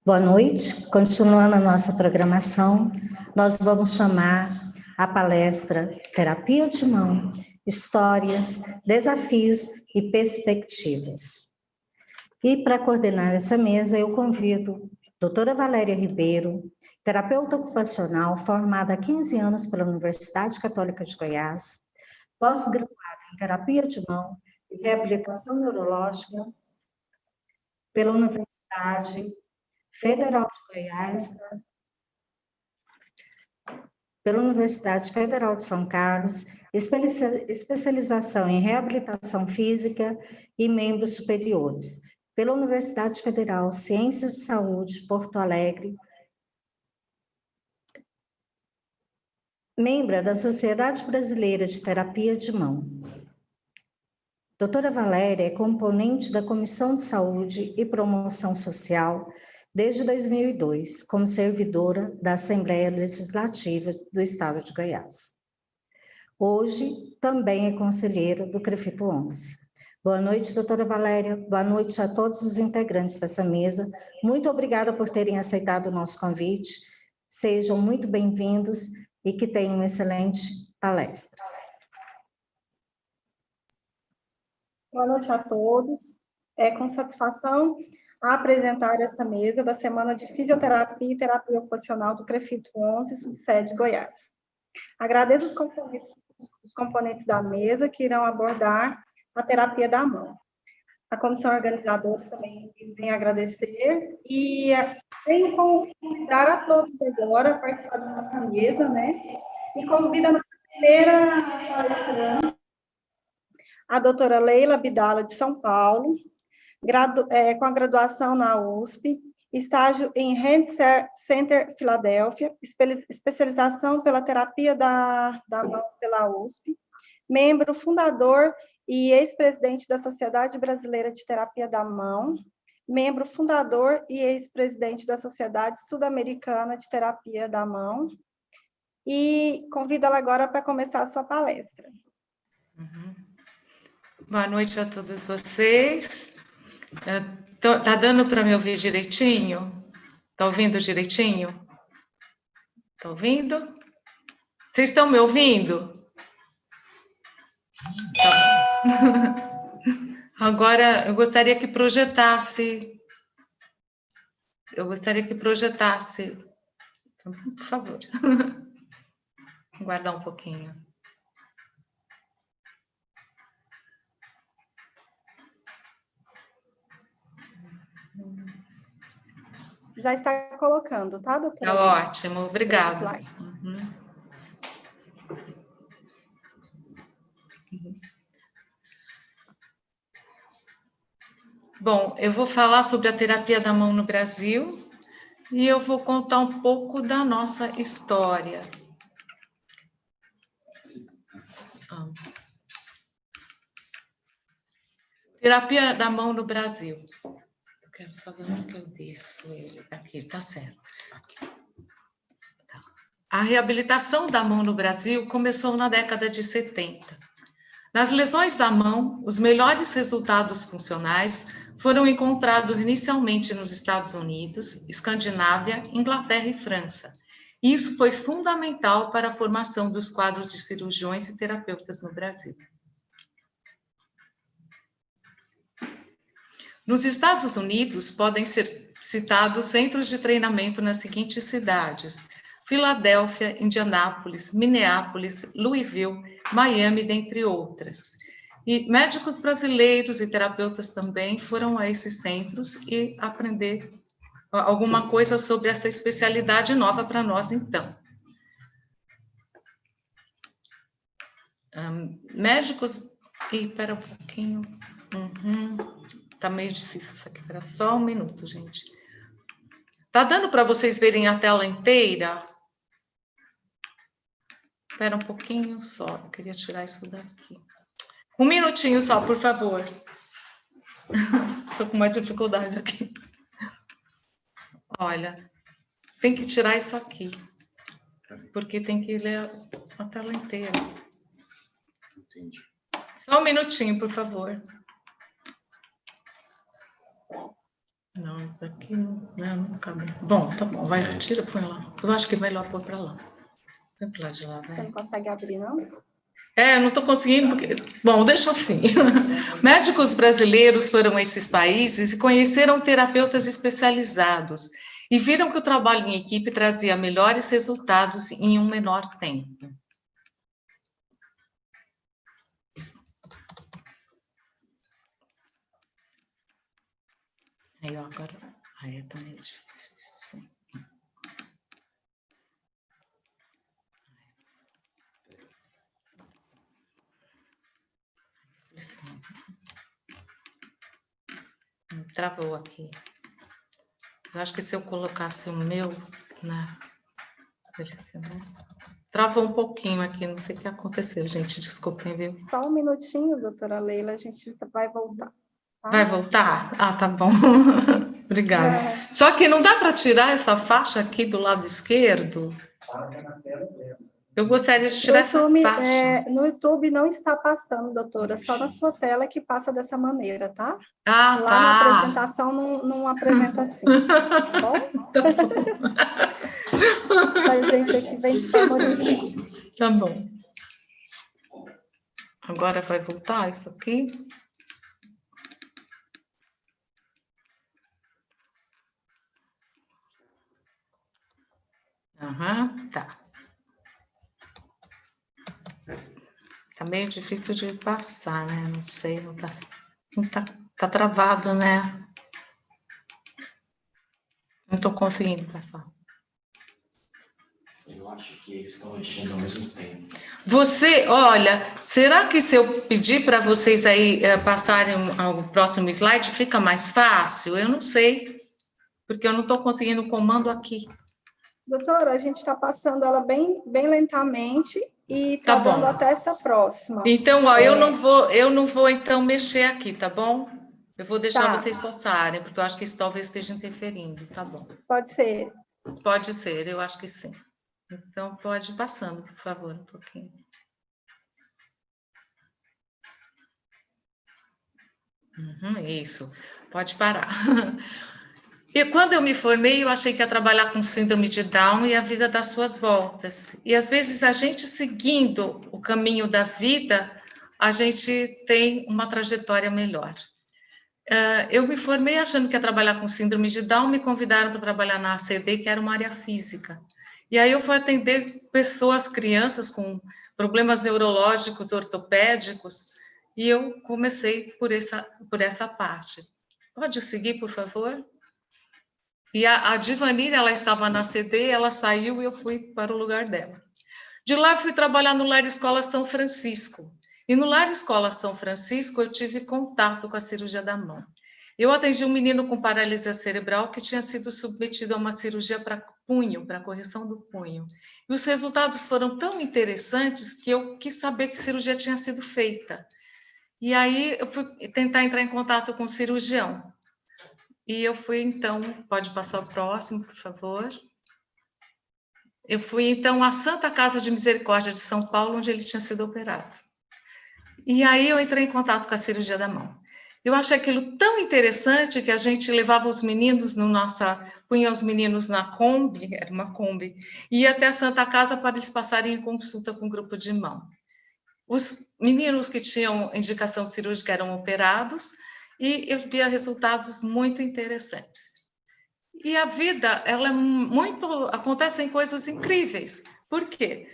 Boa noite. Continuando a nossa programação, nós vamos chamar a palestra Terapia de Mão, Histórias, Desafios e Perspectivas. E para coordenar essa mesa, eu convido a doutora Valéria Ribeiro, terapeuta ocupacional, formada há 15 anos pela Universidade Católica de Goiás, pós-graduada em Terapia de Mão e Reabilitação Neurológica pela Universidade Federal de Goiás, pela Universidade Federal de São Carlos, especialização em reabilitação física e membros superiores, pela Universidade Federal Ciências de Saúde, Porto Alegre, membro da Sociedade Brasileira de Terapia de Mão. Doutora Valéria é componente da Comissão de Saúde e Promoção Social desde 2002, como servidora da Assembleia Legislativa do Estado de Goiás. Hoje, também é conselheira do CREFITO 11. Boa noite, doutora Valéria. Boa noite a todos os integrantes dessa mesa. Muito obrigada por terem aceitado o nosso convite. Sejam muito bem-vindos e que tenham excelente palestras. Boa noite a todos. É com satisfação apresentar esta mesa da Semana de Fisioterapia e Terapia Ocupacional do CREFITO 11, subsede Goiás. Agradeço os componentes da mesa que irão abordar a terapia da mão. A comissão organizadora também vem agradecer e venho convidar a todos agora a participar da nossa mesa, né? E convido a nossa primeira palestrante, a doutora Leila Abdala, de São Paulo, com a graduação na USP, estágio em Hand Center Filadélfia, especialização pela terapia da mão pela USP, membro fundador e ex-presidente da Sociedade Brasileira de Terapia da Mão, membro fundador e ex-presidente da Sociedade Sul-Americana de Terapia da Mão, e convido ela agora para começar a sua palestra. Boa noite a todos vocês. Tá dando para me ouvir direitinho? Tá ouvindo direitinho? Tá ouvindo? Vocês estão me ouvindo? Tá. Agora, eu gostaria que projetasse. Por favor. Vou guardar um pouquinho. Já está colocando, tá, doutora? Tá ótimo, obrigada. Bom, eu vou falar sobre a terapia da mão no Brasil e eu vou contar um pouco da nossa história. Terapia da mão no Brasil. Eu quero só ver onde que eu desço ele. Aqui, tá certo. Tá. A reabilitação da mão no Brasil começou na década de 70. Nas lesões da mão, os melhores resultados funcionais foram encontrados inicialmente nos Estados Unidos, Escandinávia, Inglaterra e França. Isso foi fundamental para a formação dos quadros de cirurgiões e terapeutas no Brasil. Nos Estados Unidos, podem ser citados centros de treinamento nas seguintes cidades: Filadélfia, Indianápolis, Minneapolis, Louisville, Miami, dentre outras. E médicos brasileiros e terapeutas também foram a esses centros e aprender alguma coisa sobre essa especialidade nova para nós, então. Médicos... Espera um pouquinho. Tá meio difícil isso aqui. Espera só um minuto, gente. Tá dando para vocês verem a tela inteira? Espera um pouquinho só. Eu queria tirar isso daqui. Um minutinho só, por favor. Estou com uma dificuldade aqui. Olha, tem que tirar isso aqui. Porque tem que ler a tela inteira. Entendi. Só um minutinho, por favor. Não, isso daqui não cabe. Bom, tá bom, vai, tira, põe lá. Eu acho que é melhor pôr para lá. Põe para lá de lá, Você vai. não consegue abrir, não? Eu não estou conseguindo, porque... Bom, deixa assim. Médicos brasileiros foram a esses países e conheceram terapeutas especializados e viram que o trabalho em equipe trazia melhores resultados em um menor tempo. Aí, ó, agora... Aí é também difícil isso. Travou aqui. Eu acho que se eu colocasse o meu, né? Travou um pouquinho aqui, não sei o que aconteceu, gente. Desculpem, viu? Só um minutinho, doutora Leila, a gente vai voltar. Tá? Vai voltar? Ah, tá bom. Obrigada. Só que não dá para tirar essa faixa aqui do lado esquerdo? Eu gostaria de tirar essa faixa. No YouTube não está passando, doutora, só na sua tela que passa dessa maneira, tá? Ah, lá tá. na apresentação não apresenta assim, tá bom? Tá bom. A gente aqui vem de forma diferente. Tá bom. Agora vai voltar isso aqui? Aham, tá. Tá meio difícil de passar, né? Não sei, tá travado, né? Não tô conseguindo passar. Eu acho que eles estão mexendo ao mesmo tempo. Você, olha, será que se eu pedir para vocês aí passarem ao próximo slide, fica mais fácil? Eu não sei, porque eu não estou conseguindo o comando aqui. Doutora, a gente está passando ela bem lentamente e Tá está dando bom. até essa próxima. Então, ó, eu não vou então mexer aqui, tá bom? Eu vou deixar vocês passarem, porque eu acho que isso talvez esteja interferindo, tá bom? Pode ser. Pode ser, eu acho que sim. Então, pode ir passando, por favor, um pouquinho. Isso, pode parar. E quando eu me formei, eu achei que ia trabalhar com síndrome de Down e a vida das suas voltas. E às vezes a gente seguindo o caminho da vida, a gente tem uma trajetória melhor. Eu me formei achando que ia trabalhar com síndrome de Down, me convidaram para trabalhar na ACD, que era uma área física. E aí eu fui atender pessoas, crianças com problemas neurológicos, ortopédicos, e eu comecei por essa parte. Pode seguir, por favor? E a Divanir, ela estava na CD, ela saiu e eu fui para o lugar dela. De lá, fui trabalhar no Lar Escola São Francisco. E no Lar Escola São Francisco, eu tive contato com a cirurgia da mão. Eu atendi um menino com paralisia cerebral que tinha sido submetido a uma cirurgia para punho, para correção do punho. E os resultados foram tão interessantes que eu quis saber que cirurgia tinha sido feita. E aí, eu fui tentar entrar em contato com o cirurgião. E eu fui, então, pode passar o próximo, por favor. Eu fui, então, à Santa Casa de Misericórdia de São Paulo, onde ele tinha sido operado. E aí eu entrei em contato com a cirurgia da mão. Eu achei aquilo tão interessante que a gente levava os meninos punha os meninos na Kombi, era uma Kombi, e ia até a Santa Casa para eles passarem em consulta com o grupo de mão. Os meninos que tinham indicação cirúrgica eram operados, e eu via resultados muito interessantes. E a vida, ela acontecem coisas incríveis. Por quê?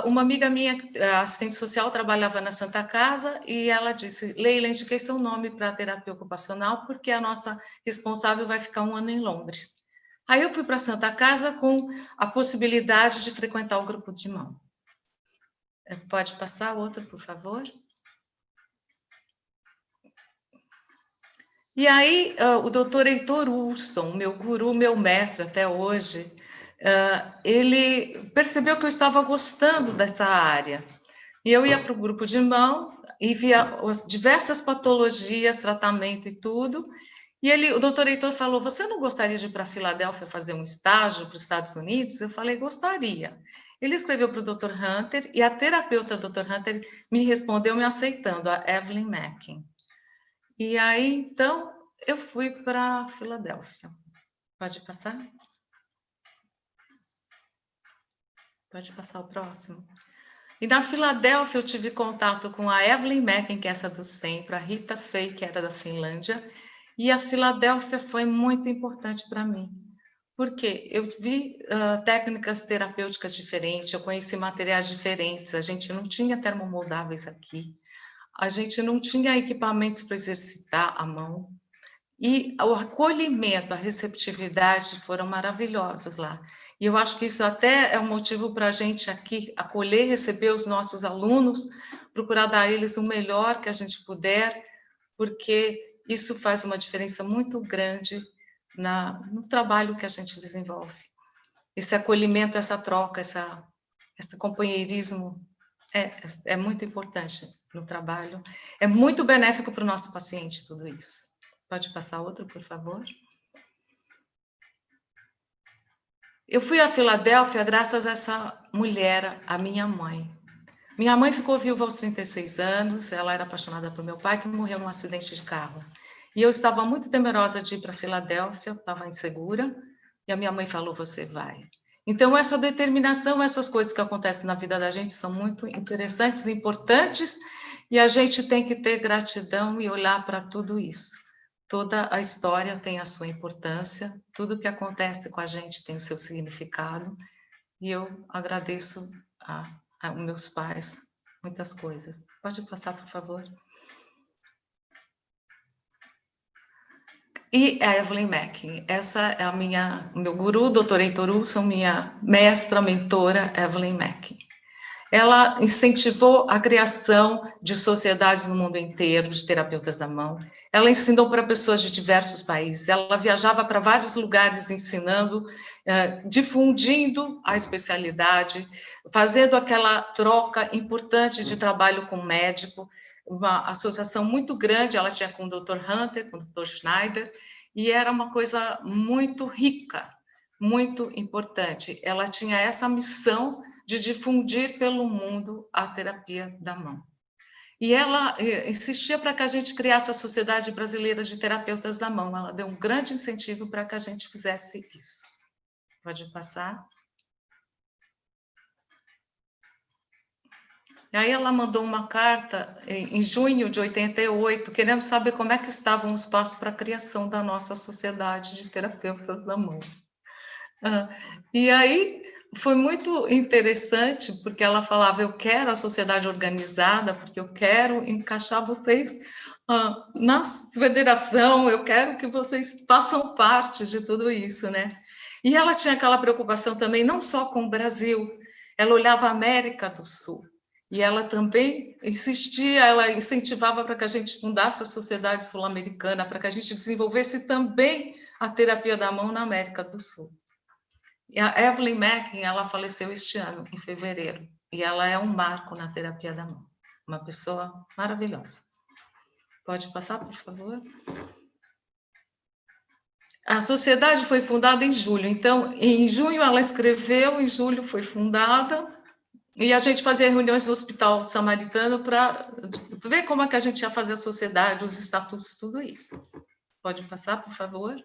Uma amiga minha, assistente social, trabalhava na Santa Casa e ela disse: Leila, indiquei seu nome para a terapia ocupacional porque a nossa responsável vai ficar 1 ano em Londres. Aí eu fui para a Santa Casa com a possibilidade de frequentar o grupo de mão. Pode passar outra, por favor? E aí, o doutor Heitor Ulston, meu guru, meu mestre até hoje, ele percebeu que eu estava gostando dessa área. E eu ia para o grupo de mão e via as diversas patologias, tratamento e tudo. E o doutor Heitor falou: você não gostaria de ir para a Filadélfia fazer um estágio para os Estados Unidos? Eu falei: gostaria. Ele escreveu para o Dr. Hunter e a terapeuta Dr. Hunter me respondeu me aceitando, a Evelyn Mackin. E aí, então, eu fui para Filadélfia. Pode passar? Pode passar o próximo. E na Filadélfia eu tive contato com a Evelyn Mecken, que é essa do centro, a Rita Fey, que era da Finlândia, e a Filadélfia foi muito importante para mim, porque eu vi técnicas terapêuticas diferentes, eu conheci materiais diferentes, a gente não tinha termomoldáveis aqui, a gente não tinha equipamentos para exercitar a mão, e o acolhimento, a receptividade foram maravilhosos lá. E eu acho que isso até é um motivo para a gente aqui acolher, receber os nossos alunos, procurar dar a eles o melhor que a gente puder, porque isso faz uma diferença muito grande no trabalho que a gente desenvolve. Esse acolhimento, essa troca, esse companheirismo é muito importante no trabalho. É muito benéfico para o nosso paciente, tudo isso. Pode passar outro, por favor? Eu fui a Filadélfia graças a essa mulher, a minha mãe. Minha mãe ficou viúva aos 36 anos, ela era apaixonada por meu pai, que morreu num acidente de carro. E eu estava muito temerosa de ir para Filadélfia, estava insegura, e a minha mãe falou, você vai. Então, essa determinação, essas coisas que acontecem na vida da gente são muito interessantes, importantes, e a gente tem que ter gratidão e olhar para tudo isso. Toda a história tem a sua importância, tudo que acontece com a gente tem o seu significado, e eu agradeço aos meus pais muitas coisas. Pode passar, por favor? E a Evelyn Mecken, essa é o meu guru, doutora Heitor Hudson, minha mestra, mentora, Evelyn Mecken. Ela incentivou a criação de sociedades no mundo inteiro, de terapeutas da mão. Ela ensinou para pessoas de diversos países. Ela viajava para vários lugares ensinando, difundindo a especialidade, fazendo aquela troca importante de trabalho com o médico, uma associação muito grande, ela tinha com o Dr. Hunter, com o Dr. Schneider, e era uma coisa muito rica, muito importante. Ela tinha essa missão de difundir pelo mundo a terapia da mão. E ela insistia para que a gente criasse a Sociedade Brasileira de Terapeutas da Mão. Ela deu um grande incentivo para que a gente fizesse isso. Pode passar. E aí ela mandou uma carta em junho de 88, querendo saber como é que estavam os passos para a criação da nossa Sociedade de Terapeutas da Mão. E aí foi muito interessante, porque ela falava, eu quero a sociedade organizada, porque eu quero encaixar vocês na federação, eu quero que vocês façam parte de tudo isso, né? E ela tinha aquela preocupação também, não só com o Brasil, ela olhava a América do Sul, e ela também insistia, ela incentivava para que a gente fundasse a Sociedade Sul-Americana, para que a gente desenvolvesse também a terapia da mão na América do Sul. E a Evelyn Mecken, ela faleceu este ano, em fevereiro, e ela é um marco na terapia da mão. Uma pessoa maravilhosa. Pode passar, por favor? A sociedade foi fundada em julho, então, em junho ela escreveu, em julho foi fundada, e a gente fazia reuniões no Hospital Samaritano para ver como é que a gente ia fazer a sociedade, os estatutos, tudo isso. Pode passar, por favor?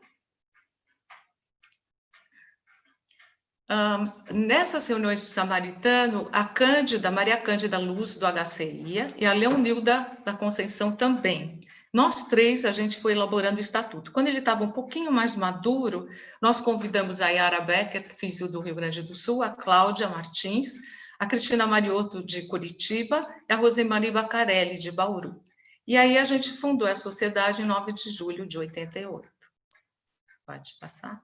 Nessas reuniões do Samaritano, a Cândida, Maria Cândida Luz, do HCI, e a Leonilda da Conceição também. Nós três, a gente foi elaborando o estatuto. Quando ele estava um pouquinho mais maduro, nós convidamos a Yara Becker, que fiz o do Rio Grande do Sul, a Cláudia Martins, a Cristina Mariotto, de Curitiba, e a Rosemary Bacarelli, de Bauru. E aí a gente fundou a sociedade em 9 de julho de 88. Pode passar.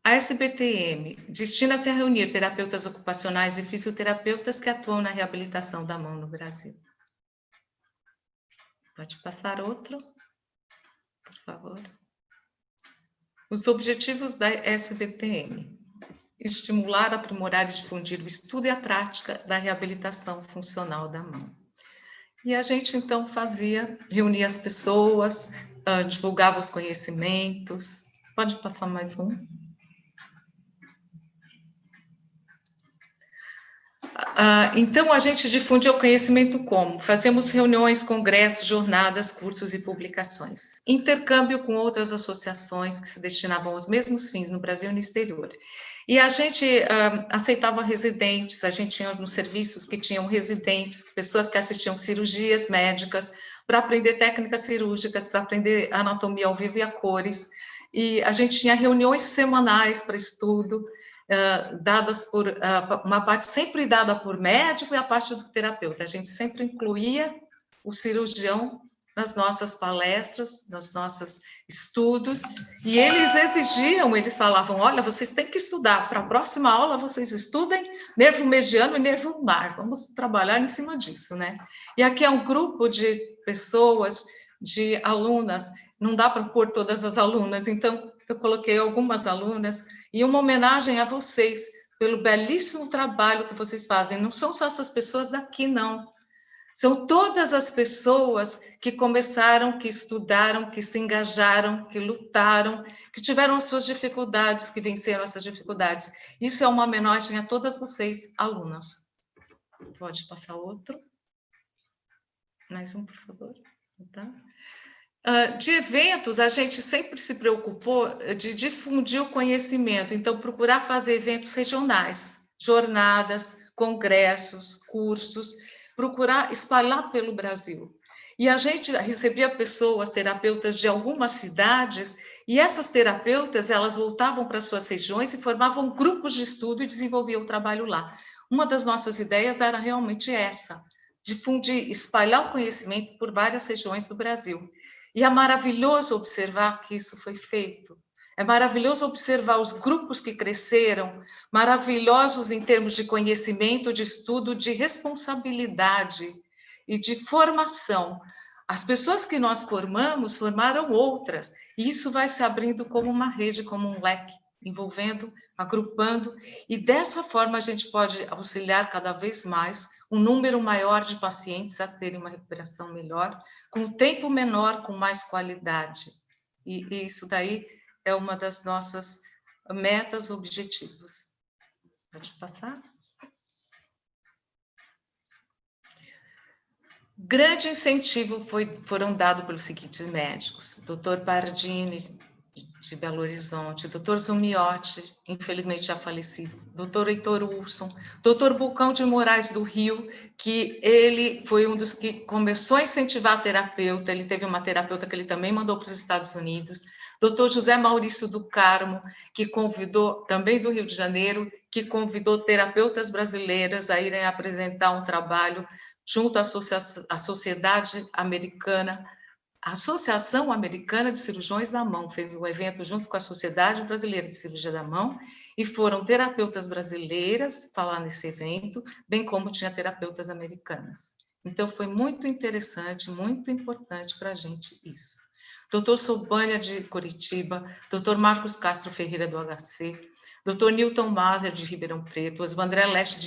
A SBTM destina-se a reunir terapeutas ocupacionais e fisioterapeutas que atuam na reabilitação da mão no Brasil. Pode passar outro, por favor. Os objetivos da SBTM: estimular, aprimorar e difundir o estudo e a prática da reabilitação funcional da mão. E a gente, então, reunia as pessoas, divulgava os conhecimentos. Pode passar mais um. Então, a gente difundia o conhecimento como? Fazemos reuniões, congressos, jornadas, cursos e publicações. Intercâmbio com outras associações que se destinavam aos mesmos fins no Brasil e no exterior. E a gente aceitava residentes, a gente tinha nos serviços que tinham residentes, pessoas que assistiam cirurgias médicas, para aprender técnicas cirúrgicas, para aprender anatomia ao vivo e a cores. E a gente tinha reuniões semanais para estudo, dadas por uma parte sempre dada por médico e a parte do terapeuta. A gente sempre incluía o cirurgião nas nossas palestras, nos nossos estudos, e eles exigiam, eles falavam, olha, vocês têm que estudar, para a próxima aula vocês estudem nervo mediano e nervo ulnar, vamos trabalhar em cima disso, né? E aqui é um grupo de pessoas, de alunas, não dá para pôr todas as alunas, então eu coloquei algumas alunas, e uma homenagem a vocês, pelo belíssimo trabalho que vocês fazem. Não são só essas pessoas aqui, não. São todas as pessoas que começaram, que estudaram, que se engajaram, que lutaram, que tiveram as suas dificuldades, que venceram essas dificuldades. Isso é uma homenagem a todas vocês, alunas. Pode passar outro. Mais um, por favor. Tá? De eventos, a gente sempre se preocupou de difundir o conhecimento, então procurar fazer eventos regionais, jornadas, congressos, cursos, procurar espalhar pelo Brasil. E a gente recebia pessoas, terapeutas de algumas cidades, e essas terapeutas, elas voltavam para suas regiões e formavam grupos de estudo e desenvolviam o trabalho lá. Uma das nossas ideias era realmente essa, difundir, espalhar o conhecimento por várias regiões do Brasil. E é maravilhoso observar que isso foi feito. É maravilhoso observar os grupos que cresceram, maravilhosos em termos de conhecimento, de estudo, de responsabilidade e de formação. As pessoas que nós formamos, formaram outras. E isso vai se abrindo como uma rede, como um leque, envolvendo, agrupando. E dessa forma a gente pode auxiliar cada vez mais um número maior de pacientes a terem uma recuperação melhor, com um tempo menor, com mais qualidade. E isso daí é uma das nossas metas, objetivos. Pode passar? Grande incentivo foram dados pelos seguintes médicos: Dr. Bardini, de Belo Horizonte, Dr. Zumiotti, infelizmente já falecido, Dr. Heitor Wilson, Dr. Bulcão de Moraes do Rio, que ele foi um dos que começou a incentivar a terapeuta, ele teve uma terapeuta que ele também mandou para os Estados Unidos, Dr. José Maurício do Carmo, que convidou, também do Rio de Janeiro, que convidou terapeutas brasileiras a irem apresentar um trabalho junto à Sociedade Americana, a Associação Americana de Cirurgiões da Mão fez um evento junto com a Sociedade Brasileira de Cirurgia da Mão, e foram terapeutas brasileiras falar nesse evento, bem como tinha terapeutas americanas. Então, foi muito interessante, muito importante para a gente isso. Dr. Sobânia, de Curitiba, Dr. Marcos Castro Ferreira, do HC, Dr. Newton Maser, de Ribeirão Preto, Oswandré Leste,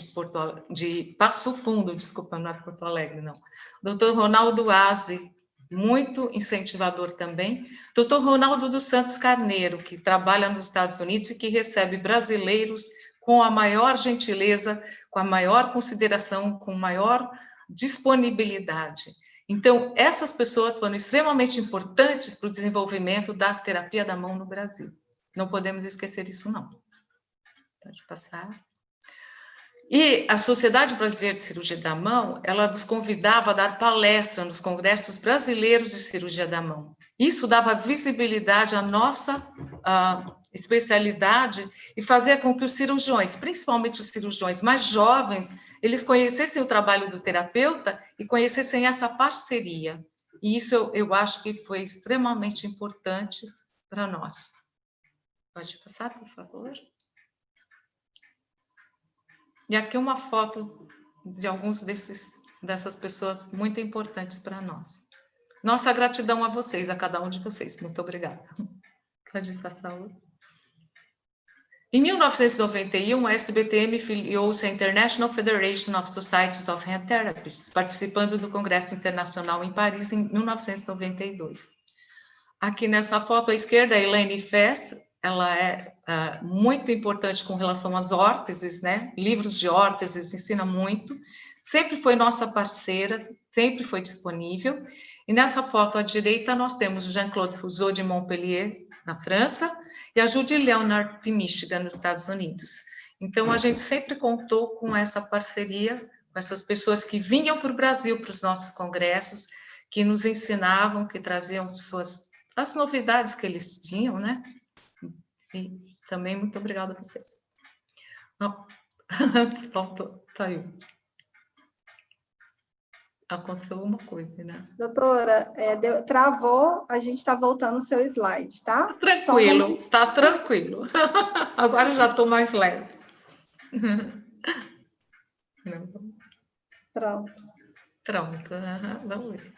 de Passo Fundo, desculpa, não é Porto Alegre, não. Dr. Ronaldo Aze, muito incentivador também. Dr. Ronaldo dos Santos Carneiro, que trabalha nos Estados Unidos e que recebe brasileiros com a maior gentileza, com a maior consideração, com maior disponibilidade. Então, essas pessoas foram extremamente importantes para o desenvolvimento da terapia da mão no Brasil. Não podemos esquecer isso, não. Pode passar. E a Sociedade Brasileira de Cirurgia da Mão, ela nos convidava a dar palestra nos congressos brasileiros de cirurgia da mão. Isso dava visibilidade à nossa especialidade e fazia com que os cirurgiões, principalmente os cirurgiões mais jovens, eles conhecessem o trabalho do terapeuta e conhecessem essa parceria. E isso eu acho que foi extremamente importante para nós. Pode passar, por favor? E aqui uma foto de alguns dessas pessoas muito importantes para nós. Nossa gratidão a vocês, a cada um de vocês. Muito obrigada. Pode passar outro. Em 1991, a SBTM filiou-se à International Federation of Societies of Hand Therapists, participando do Congresso Internacional em Paris em 1992. Aqui nessa foto à esquerda, a Elaine Fess, ela é muito importante com relação às órteses, né? Livros de órteses, ensina muito. Sempre foi nossa parceira, sempre foi disponível. E nessa foto à direita nós temos o Jean-Claude Rousseau de Montpellier, na França, e a Judy Leonard de Michigan, nos Estados Unidos. Então, a gente sempre contou com essa parceria, com essas pessoas que vinham para o Brasil, para os nossos congressos, que nos ensinavam, que traziam as novidades que eles tinham, né? E também muito obrigada a vocês. Faltou, saiu. Aconteceu alguma coisa, né? Doutora, travou, a gente está voltando o seu slide, tá? Tranquilo, tá tranquilo. Agora já estou mais leve. Pronto. Pronto, vamos ver.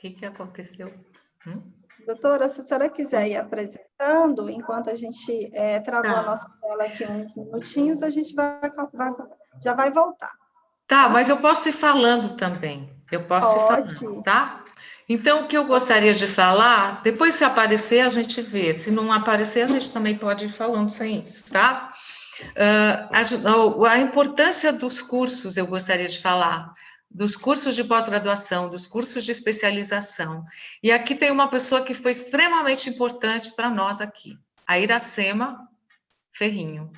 O que aconteceu? Doutora, se a senhora quiser ir apresentando, enquanto a gente travou a nossa tela aqui uns minutinhos, a gente já vai voltar. Tá, mas eu posso ir falando também. Eu posso ir falando, tá? Então, o que eu gostaria de falar, depois se aparecer, a gente vê. Se não aparecer, a gente também pode ir falando sem isso, tá? A importância dos cursos, eu gostaria de falar, dos cursos de pós-graduação, dos cursos de especialização. E aqui tem uma pessoa que foi extremamente importante para nós aqui, a Iracema Ferrinho.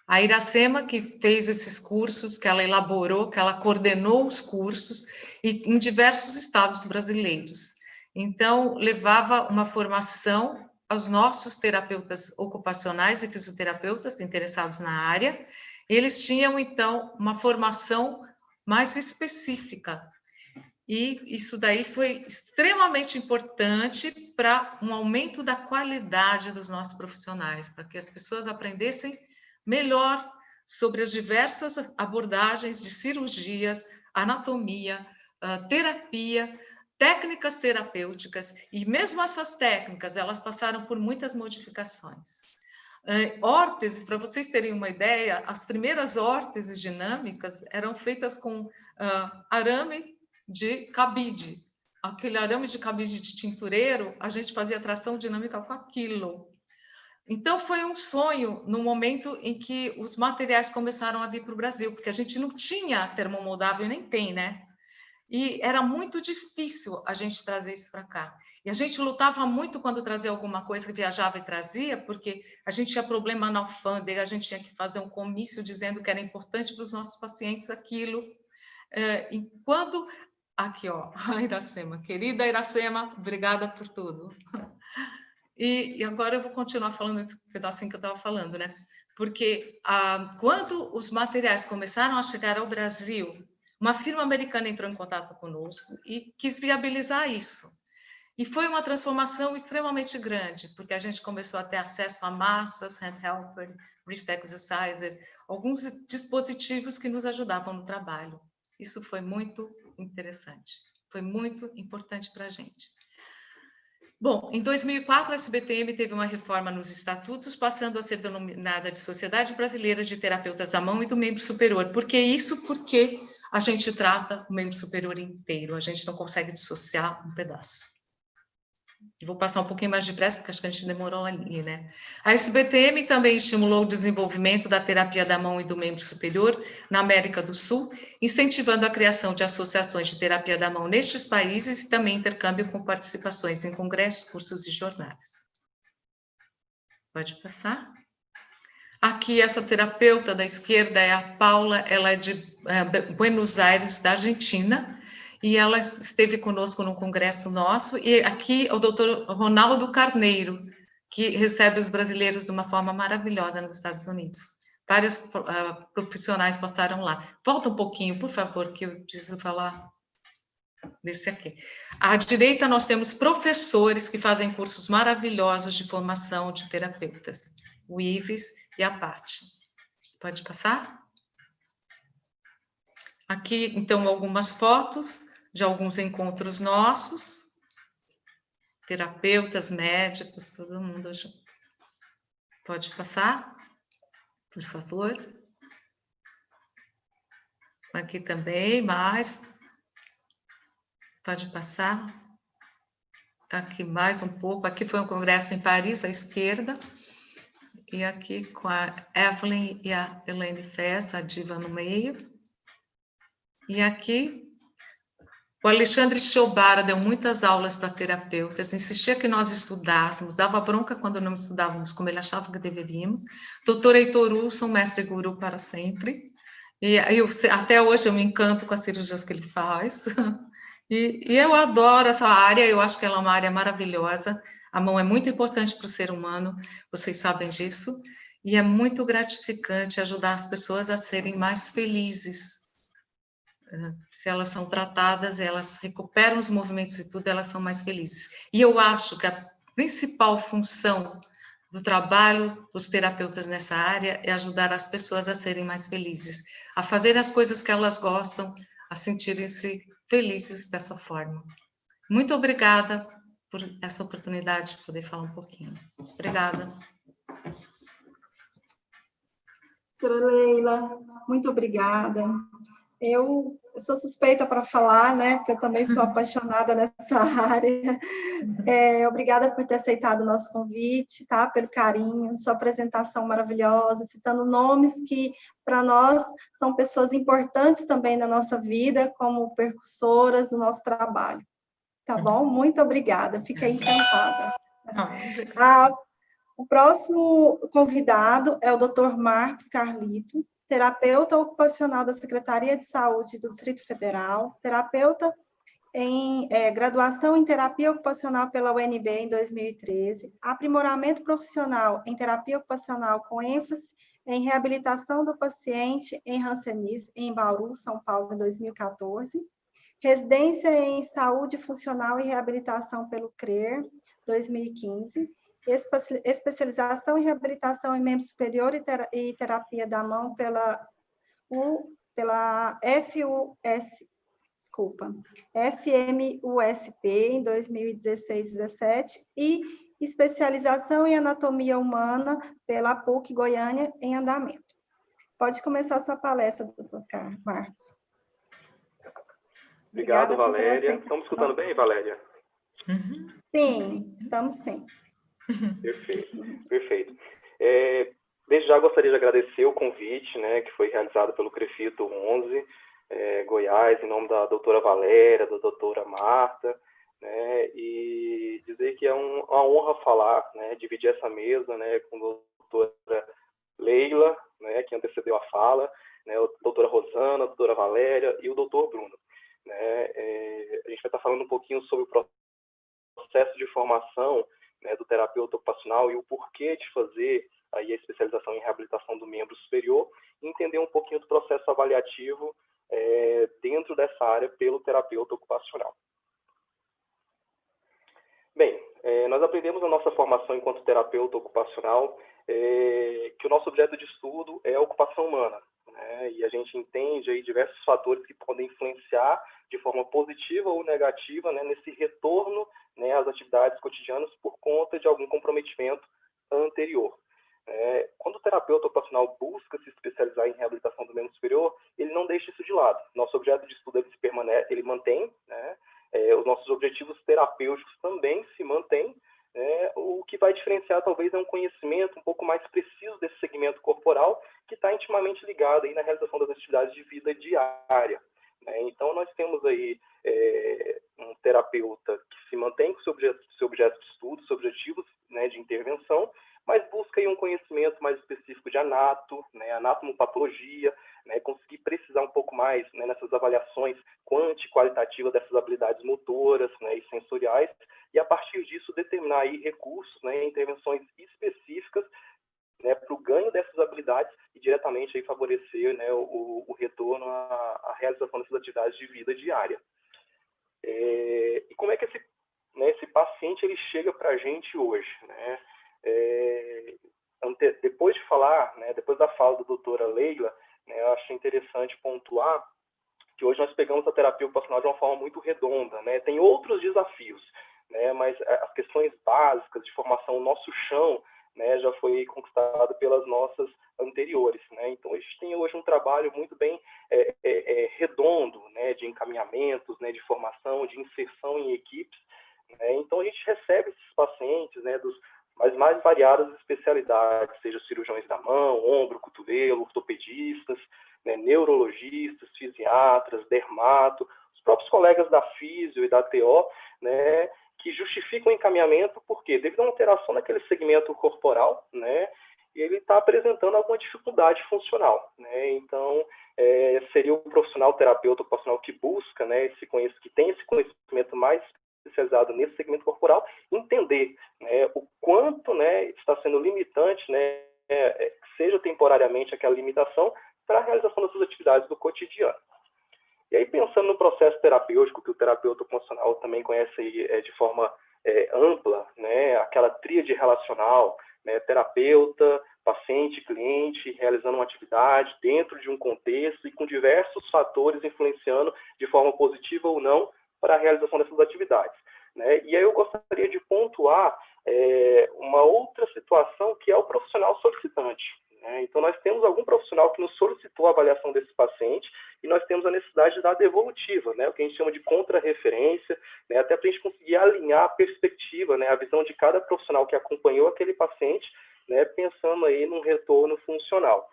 A Iracema que fez esses cursos, que ela elaborou, que ela coordenou os cursos em diversos estados brasileiros. Então, levava uma formação aos nossos terapeutas ocupacionais e fisioterapeutas interessados na área. Eles tinham, então, uma formação mais específica. E isso daí foi extremamente importante para um aumento da qualidade dos nossos profissionais, para que as pessoas aprendessem melhor sobre as diversas abordagens de cirurgias, anatomia, terapia, técnicas terapêuticas, e mesmo essas técnicas, elas passaram por muitas modificações. Órteses, para vocês terem uma ideia, as primeiras órteses dinâmicas eram feitas com arame de cabide. Aquele arame de cabide de tintureiro, a gente fazia tração dinâmica com aquilo. Então, foi um sonho no momento em que os materiais começaram a vir para o Brasil, porque a gente não tinha termomoldável, nem tem, né? E era muito difícil a gente trazer isso para cá. E a gente lutava muito quando trazia alguma coisa que viajava e trazia, porque a gente tinha problema na alfândega, a gente tinha que fazer um comício dizendo que era importante para os nossos pacientes aquilo. E quando... Aqui, ó, a Iracema. Querida Iracema, obrigada por tudo. E agora eu vou continuar falando esse pedacinho que eu estava falando, né? Porque quando os materiais começaram a chegar ao Brasil, uma firma americana entrou em contato conosco e quis viabilizar isso. E foi uma transformação extremamente grande, porque a gente começou a ter acesso a massas, hand helper, wrist exerciser, alguns dispositivos que nos ajudavam no trabalho. Isso foi muito interessante, foi muito importante para a gente. Bom, em 2004, a SBTM teve uma reforma nos estatutos, passando a ser denominada de Sociedade Brasileira de Terapeutas da Mão e do Membro Superior. Por que isso? Porque a gente trata o membro superior inteiro, a gente não consegue dissociar um pedaço. Vou passar um pouquinho mais depressa, porque acho que a gente demorou ali, né? A SBTM também estimulou o desenvolvimento da terapia da mão e do membro superior na América do Sul, incentivando a criação de associações de terapia da mão nestes países e também intercâmbio com participações em congressos, cursos e jornadas. Pode passar? Aqui, essa terapeuta da esquerda é a Paula, ela é de Buenos Aires, da Argentina, e ela esteve conosco no congresso nosso, e aqui o doutor Ronaldo Carneiro, que recebe os brasileiros de uma forma maravilhosa nos Estados Unidos. vários profissionais passaram lá. Volta um pouquinho, por favor, que eu preciso falar desse aqui. À direita, nós temos professores que fazem cursos maravilhosos de formação de terapeutas, o Ives e a Paty. Pode passar? Aqui, então, algumas fotos de alguns encontros nossos, terapeutas, médicos, todo mundo junto. Pode passar, por favor? Aqui também, mais. Pode passar. Aqui mais um pouco. Aqui foi um congresso em Paris, à esquerda. E aqui com a Evelyn e a Elaine Fess, a diva no meio. E aqui, o Alexandre Chiobara deu muitas aulas para terapeutas, insistia que nós estudássemos, dava bronca quando não estudávamos como ele achava que deveríamos. Doutor Heitor Ulson, mestre guru para sempre. E até hoje eu me encanto com as cirurgias que ele faz. E eu adoro essa área, eu acho que ela é uma área maravilhosa. A mão é muito importante para o ser humano, vocês sabem disso. E é muito gratificante ajudar as pessoas a serem mais felizes. Se elas são tratadas, elas recuperam os movimentos e tudo, elas são mais felizes. E eu acho que a principal função do trabalho dos terapeutas nessa área é ajudar as pessoas a serem mais felizes, a fazer as coisas que elas gostam, a sentirem-se felizes dessa forma. Muito obrigada por essa oportunidade de poder falar um pouquinho. Obrigada. Senhora Leila, muito obrigada. Eu sou suspeita para falar, né? Porque eu também sou apaixonada nessa área. Obrigada por ter aceitado o nosso convite, tá? Pelo carinho, sua apresentação maravilhosa, citando nomes que, para nós, são pessoas importantes também na nossa vida, como percussoras do nosso trabalho. Tá bom? Muito obrigada, fiquei encantada. O próximo convidado é o Dr. Marcos Carlito, terapeuta ocupacional da Secretaria de Saúde do Distrito Federal, terapeuta em graduação em terapia ocupacional pela UNB em 2013, aprimoramento profissional em terapia ocupacional com ênfase em reabilitação do paciente em Hanseníase, em Bauru, São Paulo, em 2014, residência em saúde funcional e reabilitação pelo CRER, 2015, especialização em reabilitação em membro superior e terapia da mão pela FMUSP em 2016-17 e especialização em anatomia humana pela PUC Goiânia em andamento. Pode começar a sua palestra, doutor Marcos. Obrigado, Valéria. Estamos escutando bem, Valéria? Sim, estamos sim. Perfeito, perfeito. Desde já gostaria de agradecer o convite, né, que foi realizado pelo CREFITO 11, Goiás, em nome da doutora Valéria, da doutora Marta, né, e dizer que é uma honra falar, né, dividir essa mesa, né, com a doutora Leila, né, que antecedeu a fala, né, a doutora Rosana, a doutora Valéria e o doutor Bruno. Né, a gente vai estar falando um pouquinho sobre o processo de formação, né, do terapeuta ocupacional e o porquê de fazer aí a especialização em reabilitação do membro superior e entender um pouquinho do processo avaliativo dentro dessa área pelo terapeuta ocupacional. Bem, nós aprendemos na nossa formação enquanto terapeuta ocupacional que o nosso objeto de estudo é a ocupação humana, né, e a gente entende aí diversos fatores que podem influenciar de forma positiva ou negativa, né, nesse retorno, né, às atividades cotidianas por conta de algum comprometimento anterior. Quando o terapeuta ocupacional busca se especializar em reabilitação do membro superior, ele não deixa isso de lado. Nosso objeto de estudo ele mantém, né, os nossos objetivos terapêuticos também se mantêm, né, o que vai diferenciar talvez é um conhecimento um pouco mais preciso desse segmento corporal que está intimamente ligado aí na realização das atividades de vida diária. Então, nós temos aí um terapeuta que se mantém com seu objeto de estudo, seus objetivos, né, de intervenção, mas busca aí um conhecimento mais específico de né, anatomopatologia, né, conseguir precisar um pouco mais, né, nessas avaliações qualitativas dessas habilidades motoras, né, e sensoriais, e a partir disso determinar aí recursos, né, intervenções específicas, né, para o ganho dessas habilidades e diretamente aí favorecer, né, o retorno à realização dessas atividades de vida diária. E como é que esse paciente ele chega para a gente hoje, né? Depois de falar, né, depois da fala da doutora Leila, né, eu acho interessante pontuar que hoje nós pegamos a terapia ocupacional de uma forma muito redonda, né? Tem outros desafios, né? Mas as questões básicas de formação, o nosso chão, né, já foi conquistado pelas nossas anteriores, né? Então a gente tem hoje um trabalho muito bem redondo, né, de encaminhamentos, né, de formação, de inserção em equipes, né? Então a gente recebe esses pacientes, né, dos mais variadas especialidades, seja cirurgiões da mão, ombro, cotovelo, ortopedistas, né, neurologistas, fisiatras, dermato, os próprios colegas da Físio e da TO, né, que justificam o encaminhamento porque, devido a uma alteração naquele segmento corporal, né, ele está apresentando alguma dificuldade funcional, né? Então, seria o profissional terapeuta ocupacional que busca, né, que tem esse conhecimento mais especializado nesse segmento corporal, entender, né, o quanto, né, está sendo limitante, né, seja temporariamente aquela limitação, para a realização dessas atividades do cotidiano. E aí, pensando no processo terapêutico, que o terapeuta ocupacional também conhece aí, de forma ampla, né, aquela tríade relacional, né, terapeuta, paciente, cliente, realizando uma atividade dentro de um contexto e com diversos fatores influenciando de forma positiva ou não para a realização dessas atividades, né? E aí eu gostaria de pontuar uma outra situação que é o profissional solicitante. Então, nós temos algum profissional que nos solicitou a avaliação desse paciente e nós temos a necessidade da devolutiva, né, o que a gente chama de contra-referência, né, até para a gente conseguir alinhar a perspectiva, né, a visão de cada profissional que acompanhou aquele paciente, né, pensando aí num retorno funcional.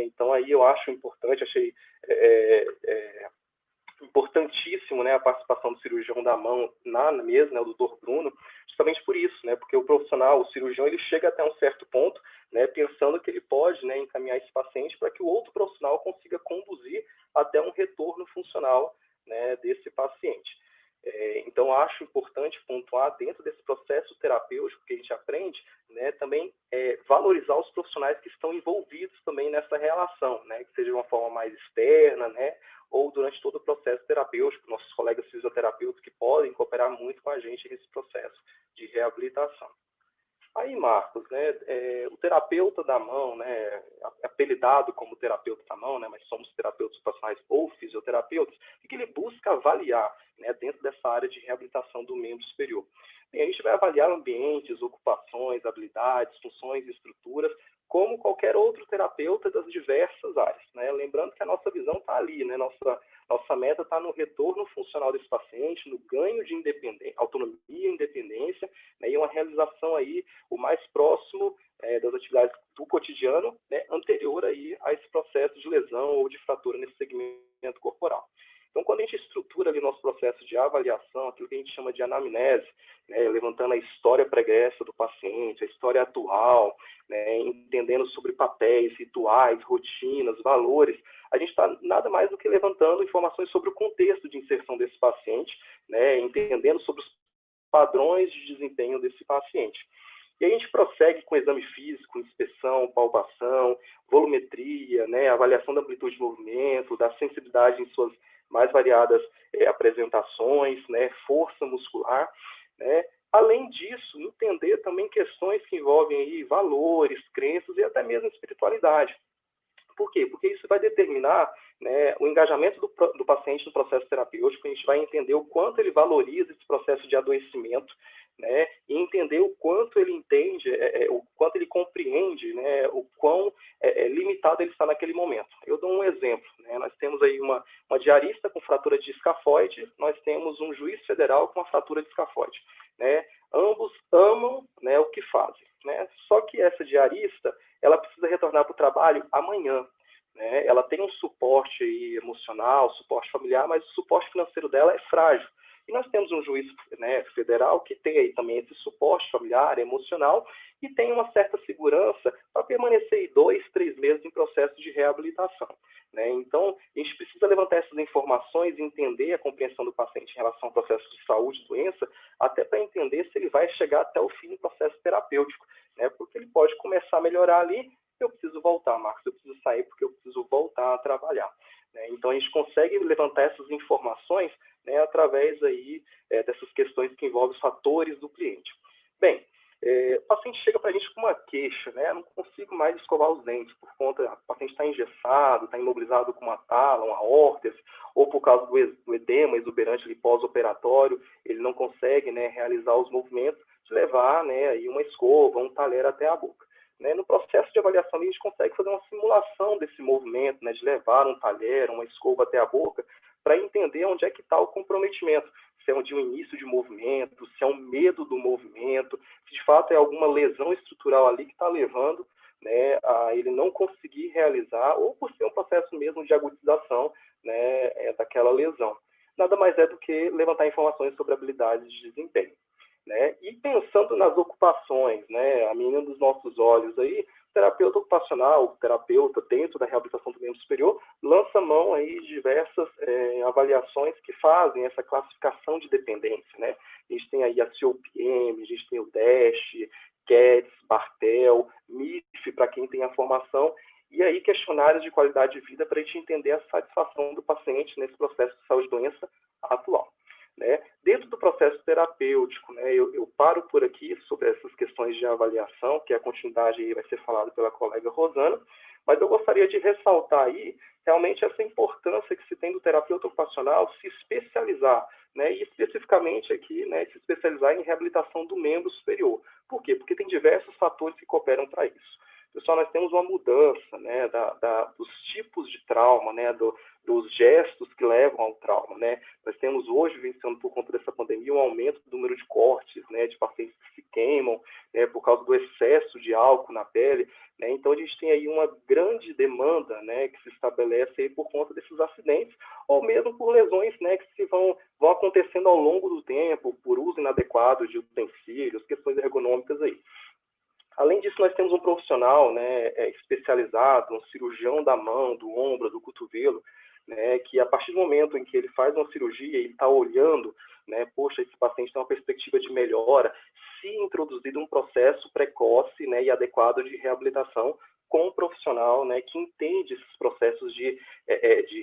Então, aí eu acho importante, achei importantíssimo, né, a participação do cirurgião da mão na mesa, né, o doutor Bruno, justamente por isso, né, porque o profissional, o cirurgião, ele chega até um certo ponto, né, pensando que ele pode, né, encaminhar esse paciente para que o outro profissional consiga conduzir até um retorno funcional, né, desse paciente. Então, acho importante pontuar dentro desse processo terapêutico que a gente aprende, né, também valorizar os profissionais que estão envolvidos também nessa relação, né, que seja de uma forma mais externa, né, ou durante todo o processo terapêutico, nossos colegas fisioterapeutas que podem cooperar muito com a gente nesse processo de reabilitação. Aí, Marcos, né, o terapeuta da mão, né, apelidado como terapeuta da mão, né, mas somos terapeutas ocupacionais ou fisioterapeutas, o que ele busca avaliar, né, dentro dessa área de reabilitação do membro superior? Bem, a gente vai avaliar ambientes, ocupações, habilidades, funções e estruturas, como qualquer outro terapeuta das diversas áreas, né? Lembrando que a nossa visão está ali, né? Nossa meta está no retorno funcional desse paciente, no ganho de autonomia e independência, né? E uma realização aí o mais próximo das atividades do cotidiano, né? Anterior aí a esse processo de lesão ou de fratura nesse segmento corporal. Então, quando a gente estrutura ali nosso processo de avaliação, aquilo que a gente chama de anamnese, né, levantando a história pregressa do paciente, a história atual, né, entendendo sobre papéis, rituais, rotinas, valores, a gente está nada mais do que levantando informações sobre o contexto de inserção desse paciente, né, entendendo sobre os padrões de desempenho desse paciente. E a gente prossegue com exame físico, inspeção, palpação, volumetria, né, avaliação da amplitude de movimento, da sensibilidade em suas mais variadas apresentações, né, força muscular, né. Além disso, entender também questões que envolvem aí valores, crenças e até mesmo espiritualidade. Por quê? Porque isso vai determinar, né, o engajamento do paciente no processo terapêutico. A gente vai entender o quanto ele valoriza esse processo de adoecimento, né, e entender o quanto ele entende, o quanto ele compreende, né, o quão limitado ele está naquele momento. Eu dou um exemplo, né, nós temos aí uma diarista com fratura de escafoide, nós temos um juiz federal com uma fratura de escafoide, né, ambos amam, né, o que fazem, né, só que essa diarista, ela precisa retornar para o trabalho amanhã, né, ela tem um suporte aí emocional, suporte familiar, mas o suporte financeiro dela é frágil. E nós temos um juiz, né, federal que tem aí também esse suporte familiar, emocional, e tem uma certa segurança para permanecer aí 2, 3 meses em processo de reabilitação, né? Então, a gente precisa levantar essas informações e entender a compreensão do paciente em relação ao processo de saúde e doença, até para entender se ele vai chegar até o fim do processo terapêutico, né? Porque ele pode começar a melhorar ali eu preciso voltar, Marcos, eu preciso sair porque eu preciso voltar a trabalhar. Né? Então, a gente consegue levantar essas informações, né, através aí, dessas questões que envolvem os fatores do cliente. Bem, o paciente chega para a gente com uma queixa, né? Não consigo mais escovar os dentes por conta, o paciente está engessado, está imobilizado com uma tala, uma órtese, ou por causa do edema exuberante pós-operatório, ele não consegue, né, realizar os movimentos de levar, né, aí uma escova, um talher até a boca. Né? No processo de avaliação, a gente consegue fazer uma simulação desse movimento, né, de levar um talher, uma escova até a boca, para entender onde é que está o comprometimento. Se é de um início de movimento, se é um medo do movimento, se de fato é alguma lesão estrutural ali que está levando, né, a ele não conseguir realizar, ou por ser um processo mesmo de agudização, né, daquela lesão. Nada mais é do que levantar informações sobre habilidades de desempenho. Né? E pensando nas ocupações, né, a menina dos nossos olhos aí, o terapeuta ocupacional, o terapeuta dentro da reabilitação do membro superior, lança mão aí de diversas avaliações que fazem essa classificação de dependência. Né? A gente tem aí a COPM, a gente tem o DASH, CADS, Bartel, MIF, para quem tem a formação, e aí questionários de qualidade de vida para a gente entender a satisfação do paciente nesse processo de saúde e doença atual. Né? Dentro do processo terapêutico, né, eu paro por aqui sobre essas questões de avaliação, que a continuidade aí vai ser falada pela colega Rosana, mas eu gostaria de ressaltar aí realmente essa importância que se tem do terapeuta ocupacional se especializar, né, e especificamente aqui, né, se especializar em reabilitação do membro superior. Por quê? Porque tem diversos fatores que cooperam para isso. Pessoal, nós temos uma mudança, né, dos tipos de trauma, né, dos gestos que levam ao trauma, né? Nós temos hoje, vivenciando por conta dessa pandemia, um aumento do número de cortes, né, de pacientes que se queimam, né, por causa do excesso de álcool na pele, né? Então, a gente tem aí uma grande demanda, né, que se estabelece aí por conta desses acidentes, ou mesmo por lesões, né, que vão acontecendo ao longo do tempo, por uso inadequado de utensílios, questões ergonômicas aí. Além disso, nós temos um profissional, né, especializado, um cirurgião da mão, do ombro, do cotovelo, né, que a partir do momento em que ele faz uma cirurgia, ele está olhando, né, poxa, esse paciente tem uma perspectiva de melhora, se introduzido um processo precoce, né, e adequado de reabilitação com um profissional, né, que entende esses processos de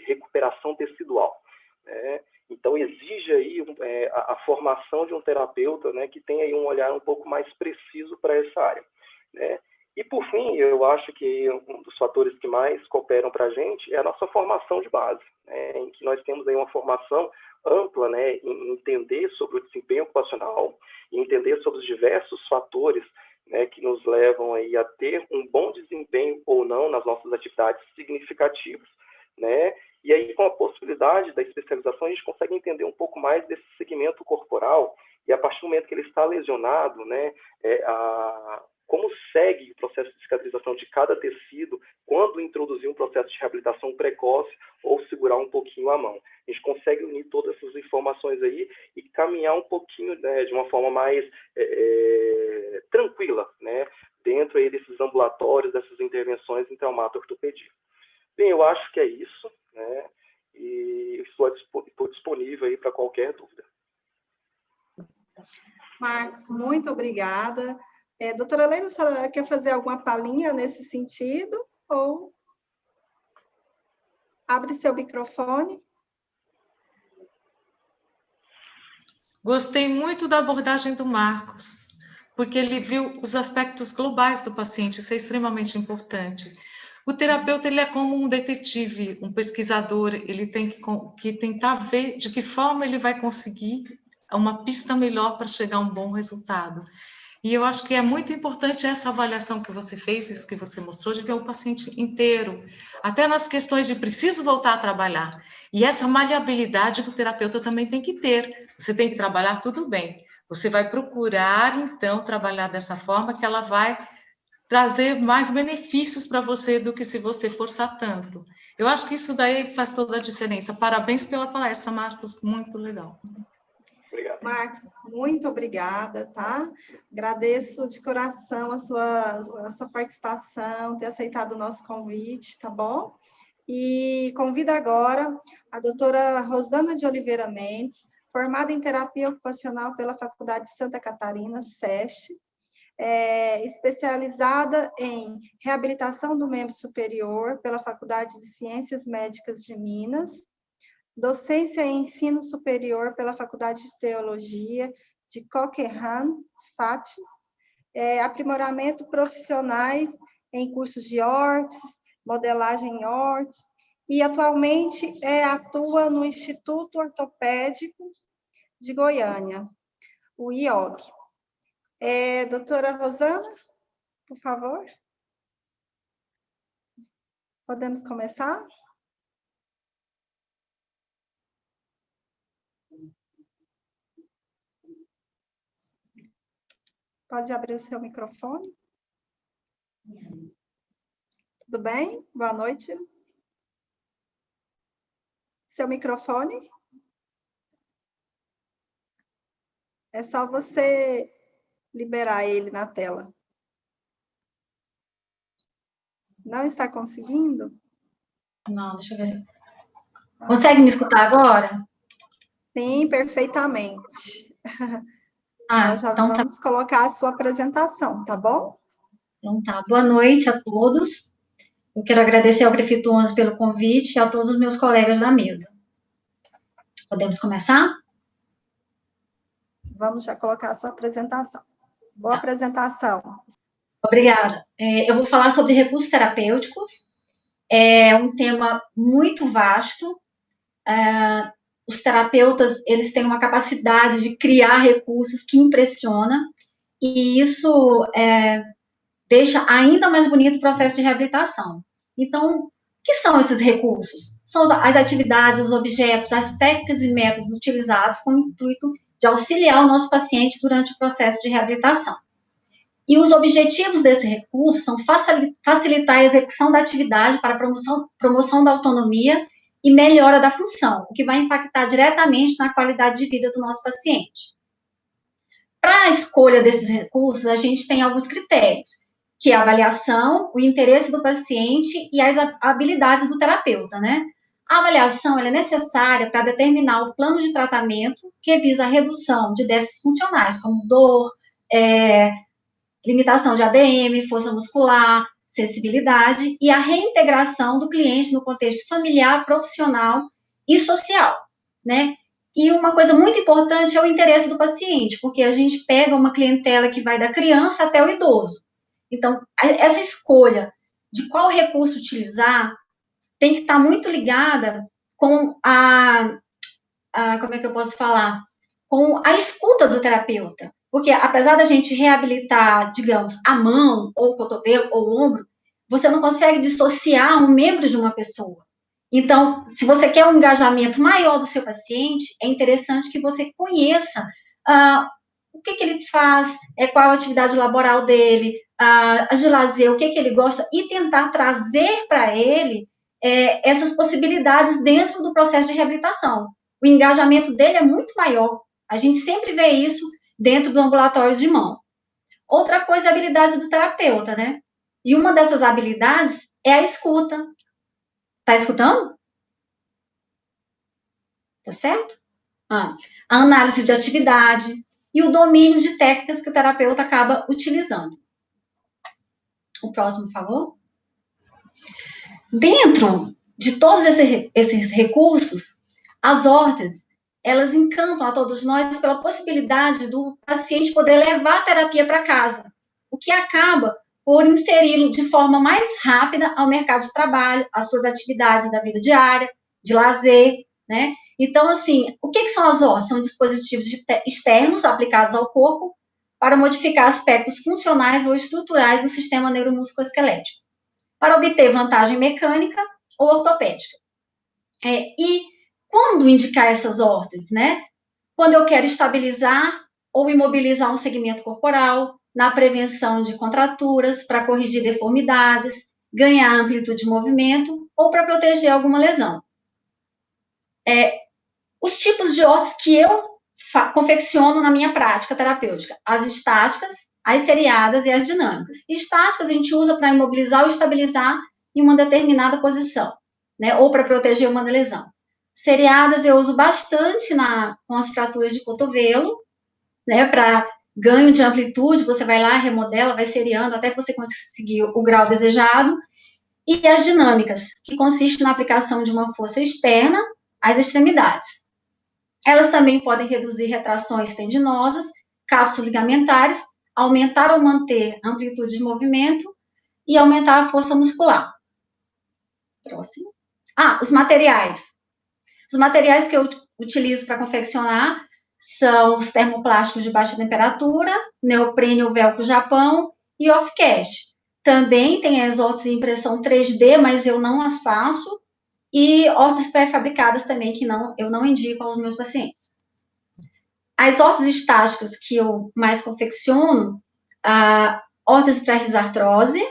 recuperação tecidual. Né? Então, exige aí a formação de um terapeuta, né, que tenha aí um olhar um pouco mais preciso para essa área. Né? E, por fim, eu acho que um dos fatores que mais cooperam para a gente é a nossa formação de base, né? Em que nós temos aí uma formação ampla, né, em entender sobre o desempenho ocupacional, em entender sobre os diversos fatores, né, que nos levam aí a ter um bom desempenho ou não nas nossas atividades significativas, né? E aí, com a possibilidade da especialização, a gente consegue entender um pouco mais desse segmento corporal e, a partir do momento que ele está lesionado, né, como segue o processo de cicatrização de cada tecido quando introduzir um processo de reabilitação precoce ou segurar um pouquinho a mão. A gente consegue unir todas essas informações aí e caminhar um pouquinho, né, de uma forma mais tranquila, né, dentro aí desses ambulatórios, dessas intervenções em traumato-ortopedia. Bem, eu acho que é isso, né, e estou disponível aí para qualquer dúvida. Marcos, muito obrigada. Doutora Leila, a senhora quer fazer alguma palhinha nesse sentido? Ou abre seu microfone. Gostei muito da abordagem do Marcos, porque ele viu os aspectos globais do paciente, isso é extremamente importante. O terapeuta, ele é como um detetive, um pesquisador, ele tem que tentar ver de que forma ele vai conseguir uma pista melhor para chegar a um bom resultado. E eu acho que é muito importante essa avaliação que você fez, isso que você mostrou, de ver o paciente inteiro, até nas questões de preciso voltar a trabalhar. E essa maleabilidade que o terapeuta também tem que ter. Você tem que trabalhar, tudo bem. Você vai procurar, então, trabalhar dessa forma que ela vai trazer mais benefícios para você do que se você forçar tanto. Eu acho que isso daí faz toda a diferença. Parabéns pela palestra, Marcos, muito legal. Obrigado. Marcos, muito obrigada, tá? Agradeço de coração a sua participação, ter aceitado o nosso convite, tá bom? E convido agora a doutora Rosana de Oliveira Mendes, formada em terapia ocupacional pela Faculdade de Santa Catarina, SESC. especializada em reabilitação do membro superior pela Faculdade de Ciências Médicas de Minas, docência em ensino superior pela Faculdade de Teologia de Coquelin, FAT, aprimoramento profissionais em cursos de ORTS, modelagem em ORTS, e atualmente atua no Instituto Ortopédico de Goiânia, o IOG. Doutora Rosana, por favor. Podemos começar? Pode abrir o seu microfone. Tudo bem? Boa noite. Seu microfone. É só você liberar ele na tela. Não está conseguindo? Não, deixa eu ver se... Consegue me escutar agora? Sim, perfeitamente. Nós já então vamos colocar a sua apresentação, tá bom? Então tá. Boa noite a todos. Eu quero agradecer ao Prefeito 11 pelo convite e a todos os meus colegas da mesa. Podemos começar? Vamos já colocar a sua apresentação. Boa apresentação. Obrigada. Eu vou falar sobre recursos terapêuticos. É um tema muito vasto. Os terapeutas, eles têm uma capacidade de criar recursos que impressiona, e isso deixa ainda mais bonito o processo de reabilitação. Então, o que são esses recursos? São as atividades, os objetos, as técnicas e métodos utilizados com o intuito de auxiliar o nosso paciente durante o processo de reabilitação. E os objetivos desse recurso são facilitar a execução da atividade para promoção da autonomia e melhora da função, o que vai impactar diretamente na qualidade de vida do nosso paciente. Para a escolha desses recursos, a gente tem alguns critérios, que é a avaliação, o interesse do paciente e as habilidades do terapeuta, né? A avaliação ela é necessária para determinar o plano de tratamento que visa a redução de déficits funcionais, como dor, limitação de ADM, força muscular, sensibilidade e a reintegração do cliente no contexto familiar, profissional e social, né? E uma coisa muito importante é o interesse do paciente, porque a gente pega uma clientela que vai da criança até o idoso. Então, essa escolha de qual recurso utilizar tem que estar muito ligada com como é que eu posso falar? Com a escuta do terapeuta. Porque, apesar da gente reabilitar, digamos, a mão, ou o cotovelo, ou o ombro, você não consegue dissociar um membro de uma pessoa. Então, se você quer um engajamento maior do seu paciente, é interessante que você conheça o que ele faz, qual a atividade laboral dele, de lazer, o que ele gosta, e tentar trazer para ele essas possibilidades dentro do processo de reabilitação. O engajamento dele é muito maior. A gente sempre vê isso dentro do ambulatório de mão. Outra coisa é a habilidade do terapeuta, né? E uma dessas habilidades é a escuta. Tá escutando? Tá certo? A análise de atividade e o domínio de técnicas que o terapeuta acaba utilizando. O próximo, por favor. Dentro de todos esses recursos, as hortas, elas encantam a todos nós pela possibilidade do paciente poder levar a terapia para casa, o que acaba por inseri-lo de forma mais rápida ao mercado de trabalho, às suas atividades da vida diária, de lazer, né? Então, assim, o que são as hortas? São dispositivos externos aplicados ao corpo para modificar aspectos funcionais ou estruturais do sistema neuromusculoesquelético, para obter vantagem mecânica ou ortopédica. E quando indicar essas hortas, né? Quando eu quero estabilizar ou imobilizar um segmento corporal, na prevenção de contraturas, para corrigir deformidades, ganhar amplitude de movimento ou para proteger alguma lesão. Os tipos de hortas que eu confecciono na minha prática terapêutica: as estáticas, as seriadas e as dinâmicas. Estáticas a gente usa para imobilizar ou estabilizar em uma determinada posição, né? Ou para proteger uma lesão. Seriadas eu uso bastante com as fraturas de cotovelo, né? Para ganho de amplitude, você vai lá, remodela, vai seriando até que você conseguir o grau desejado. E as dinâmicas, que consiste na aplicação de uma força externa às extremidades. Elas também podem reduzir retrações tendinosas, cápsulas ligamentares, aumentar ou manter a amplitude de movimento e aumentar a força muscular. Próximo. Os materiais. Os materiais que eu utilizo para confeccionar são os termoplásticos de baixa temperatura, neoprene ou velcro Japão e off-cast. Também tem as órteses em impressão 3D, mas eu não as faço, e órteses pré-fabricadas também, que eu não indico aos meus pacientes. As órteses estáticas que eu mais confecciono, órtese para risartrose,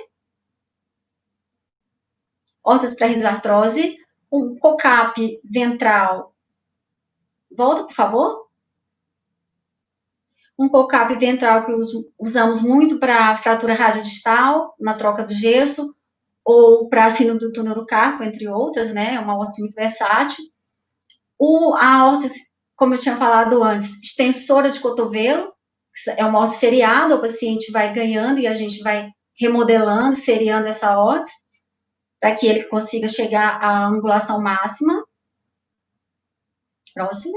um COCAP ventral. Volta, por favor. Um COCAP ventral que usamos muito para fratura radiodistal, na troca do gesso, ou para síndrome do túnel do carpo, entre outras, né? É uma órtese muito versátil. A órtese, como eu tinha falado antes, extensora de cotovelo, é uma órtese seriada, o paciente vai ganhando e a gente vai remodelando, seriando essa órtese, para que ele consiga chegar à angulação máxima. Próximo.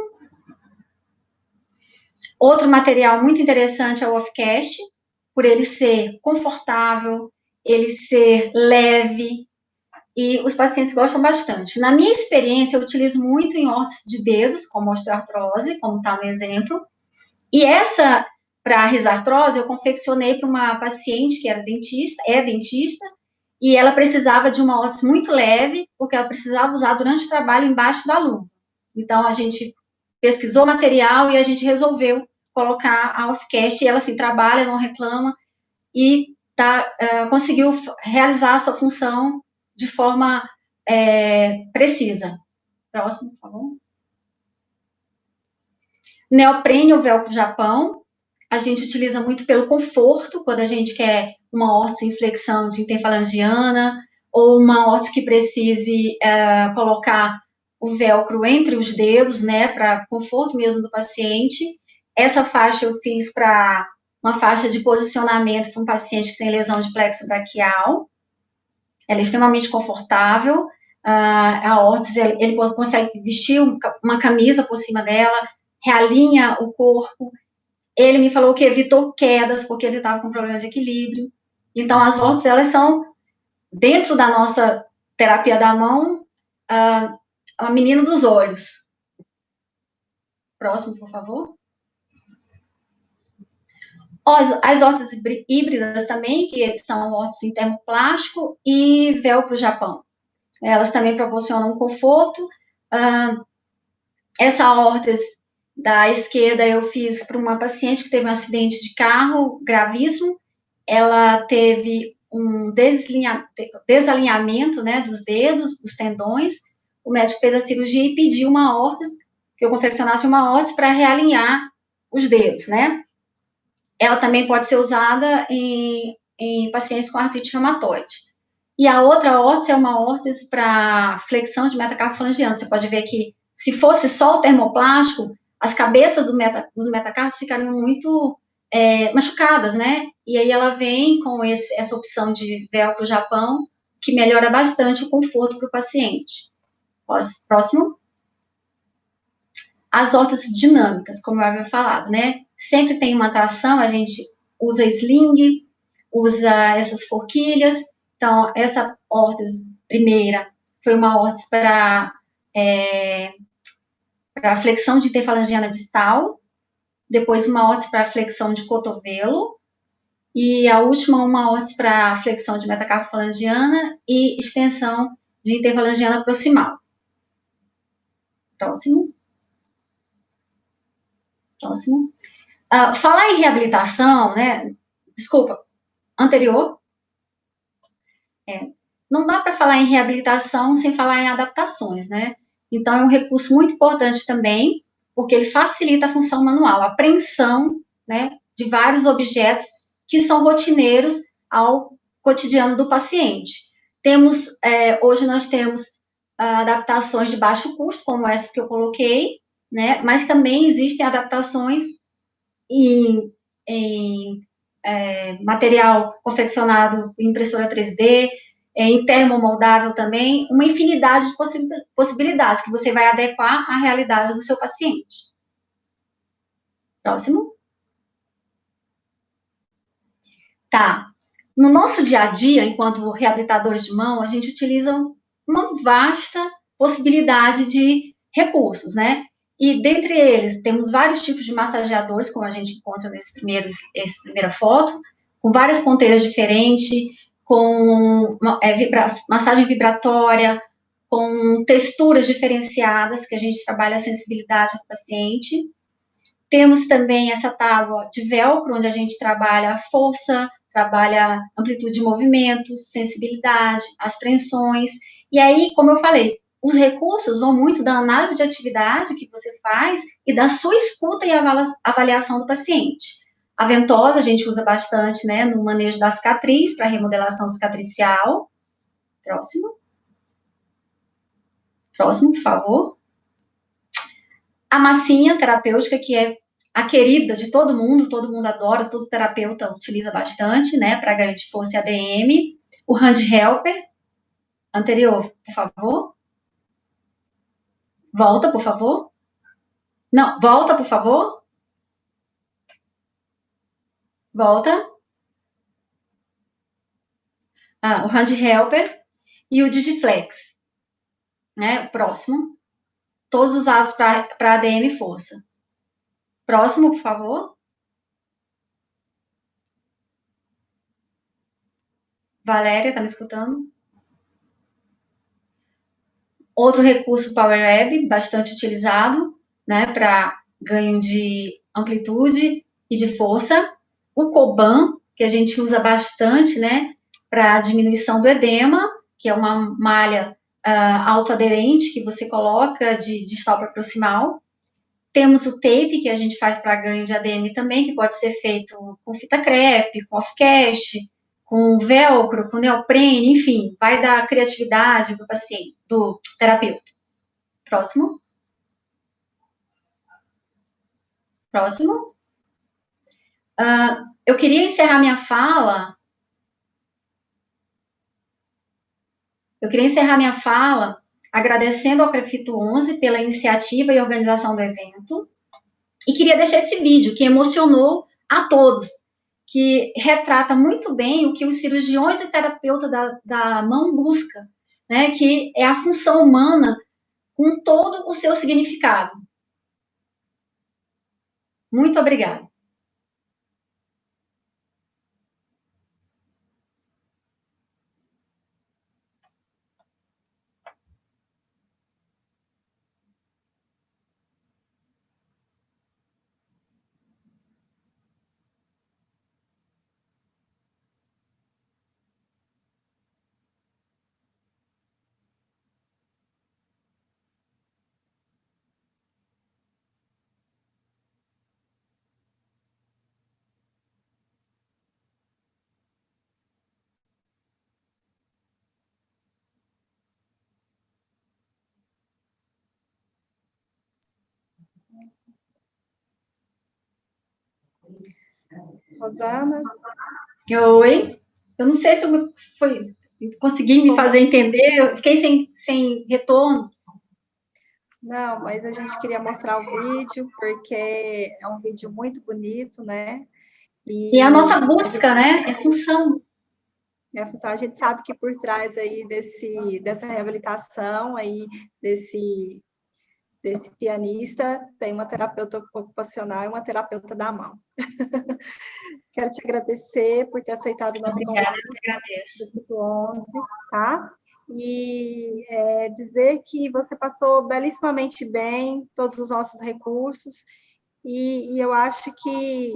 Outro material muito interessante é o off-cast, por ele ser confortável, ele ser leve, e os pacientes gostam bastante. Na minha experiência, eu utilizo muito em órteses de dedos, como osteoartrose, como está no exemplo, e essa, para a risartrose, eu confeccionei para uma paciente que é dentista, e ela precisava de uma órtese muito leve, porque ela precisava usar durante o trabalho embaixo da luva. Então, a gente pesquisou o material e a gente resolveu colocar a off-cast, e ela assim, trabalha, não reclama, e conseguiu realizar a sua função de forma precisa. Próximo, por favor. Neoprene ou velcro Japão, a gente utiliza muito pelo conforto, quando a gente quer uma órtese em flexão de interfalangiana, ou uma órtese que precise colocar o velcro entre os dedos, né, para conforto mesmo do paciente. Essa faixa eu fiz para uma faixa de posicionamento para um paciente que tem lesão de plexo braquial. Ela é extremamente confortável. A órtese, ele consegue vestir uma camisa por cima dela, realinha o corpo. Ele me falou que evitou quedas, porque ele estava com problema de equilíbrio. Então, as órteses, elas são, dentro da nossa terapia da mão, a menina dos olhos. Próximo, por favor. As órteses híbridas também, que são órteses em termoplástico e velcro Japão. Elas também proporcionam conforto. Essa órtese da esquerda eu fiz para uma paciente que teve um acidente de carro gravíssimo. Ela teve um desalinhamento, né, dos dedos, dos tendões. O médico fez a cirurgia e pediu uma órtese, que eu confeccionasse uma órtese para realinhar os dedos, né? Ela também pode ser usada em pacientes com artrite reumatoide. E a outra órtese é uma órtese para flexão de metacarpo falangiano. Você pode ver que, se fosse só o termoplástico, as cabeças dos metacarpos ficariam muito machucadas, né? E aí ela vem com essa opção de velcro Japão, que melhora bastante o conforto para o paciente. Próximo. As órteses dinâmicas, como eu havia falado, né? Sempre tem uma tração, a gente usa sling, usa essas forquilhas. Então, essa órtese primeira foi uma órtese para flexão de interfalangiana distal, depois uma órtese para flexão de cotovelo, e a última uma órtese para flexão de metacarpo falangiana e extensão de interfalangiana proximal. Próximo. Falar em reabilitação, né? Desculpa, anterior. Não dá para falar em reabilitação sem falar em adaptações, né? Então, é um recurso muito importante também, porque ele facilita a função manual, a apreensão, né, de vários objetos que são rotineiros ao cotidiano do paciente. Hoje nós temos adaptações de baixo custo, como essa que eu coloquei, né? Mas também existem adaptações em em material confeccionado em impressora 3D, em termomoldável também, uma infinidade de possibilidades que você vai adequar à realidade do seu paciente. Próximo. Tá. No nosso dia a dia, enquanto reabilitadores de mão, a gente utiliza uma vasta possibilidade de recursos, né? E dentre eles, temos vários tipos de massageadores, como a gente encontra nessa primeira foto, com várias ponteiras diferentes, com massagem vibratória, com texturas diferenciadas, que a gente trabalha a sensibilidade do paciente. Temos também essa tábua de velcro, onde a gente trabalha a força, trabalha amplitude de movimentos, sensibilidade, as tensões. E aí, como eu falei, os recursos vão muito da análise de atividade que você faz e da sua escuta e avaliação do paciente. A ventosa a gente usa bastante, né, no manejo da cicatriz, para remodelação cicatricial. Próximo. Próximo, por favor. A massinha terapêutica, que é a querida de todo mundo adora, todo terapeuta utiliza bastante, né, para ganho de força e ADM. O hand helper. Anterior, por favor. Volta, por favor. Não, volta, por favor. Volta. O hand helper e o digiflex, né, o próximo. Todos usados para ADM e força. Próximo, por favor. Valéria, tá me escutando? Outro recurso Power Web, bastante utilizado, né, para ganho de amplitude e de força. O Coban, que a gente usa bastante, né, para diminuição do edema, que é uma malha autoaderente que você coloca de distal proximal. Temos o tape, que a gente faz para ganho de ADM também, que pode ser feito com fita crepe, com off-cast, com velcro, com neoprene, enfim, vai da criatividade do paciente, do terapeuta. Próximo. Próximo. Eu queria encerrar minha fala. Agradecendo ao CREFITO 11 pela iniciativa e organização do evento. E queria deixar esse vídeo que emocionou a todos, que retrata muito bem o que os cirurgiões e terapeutas da mão buscam, né, que é a função humana com todo o seu significado. Muito obrigada. Rosana? Oi. Eu não sei se eu consegui me fazer entender, eu fiquei sem retorno. Não, mas a gente queria mostrar o vídeo, porque é um vídeo muito bonito, né? E a nossa busca, né? É função. A gente sabe que por trás aí dessa reabilitação, aí desse pianista, tem uma terapeuta ocupacional e uma terapeuta da mão. Quero te agradecer por ter aceitado o nosso convite. Obrigada, eu que agradeço. Do 11, tá? E dizer que você passou belíssimamente bem todos os nossos recursos, e eu acho que,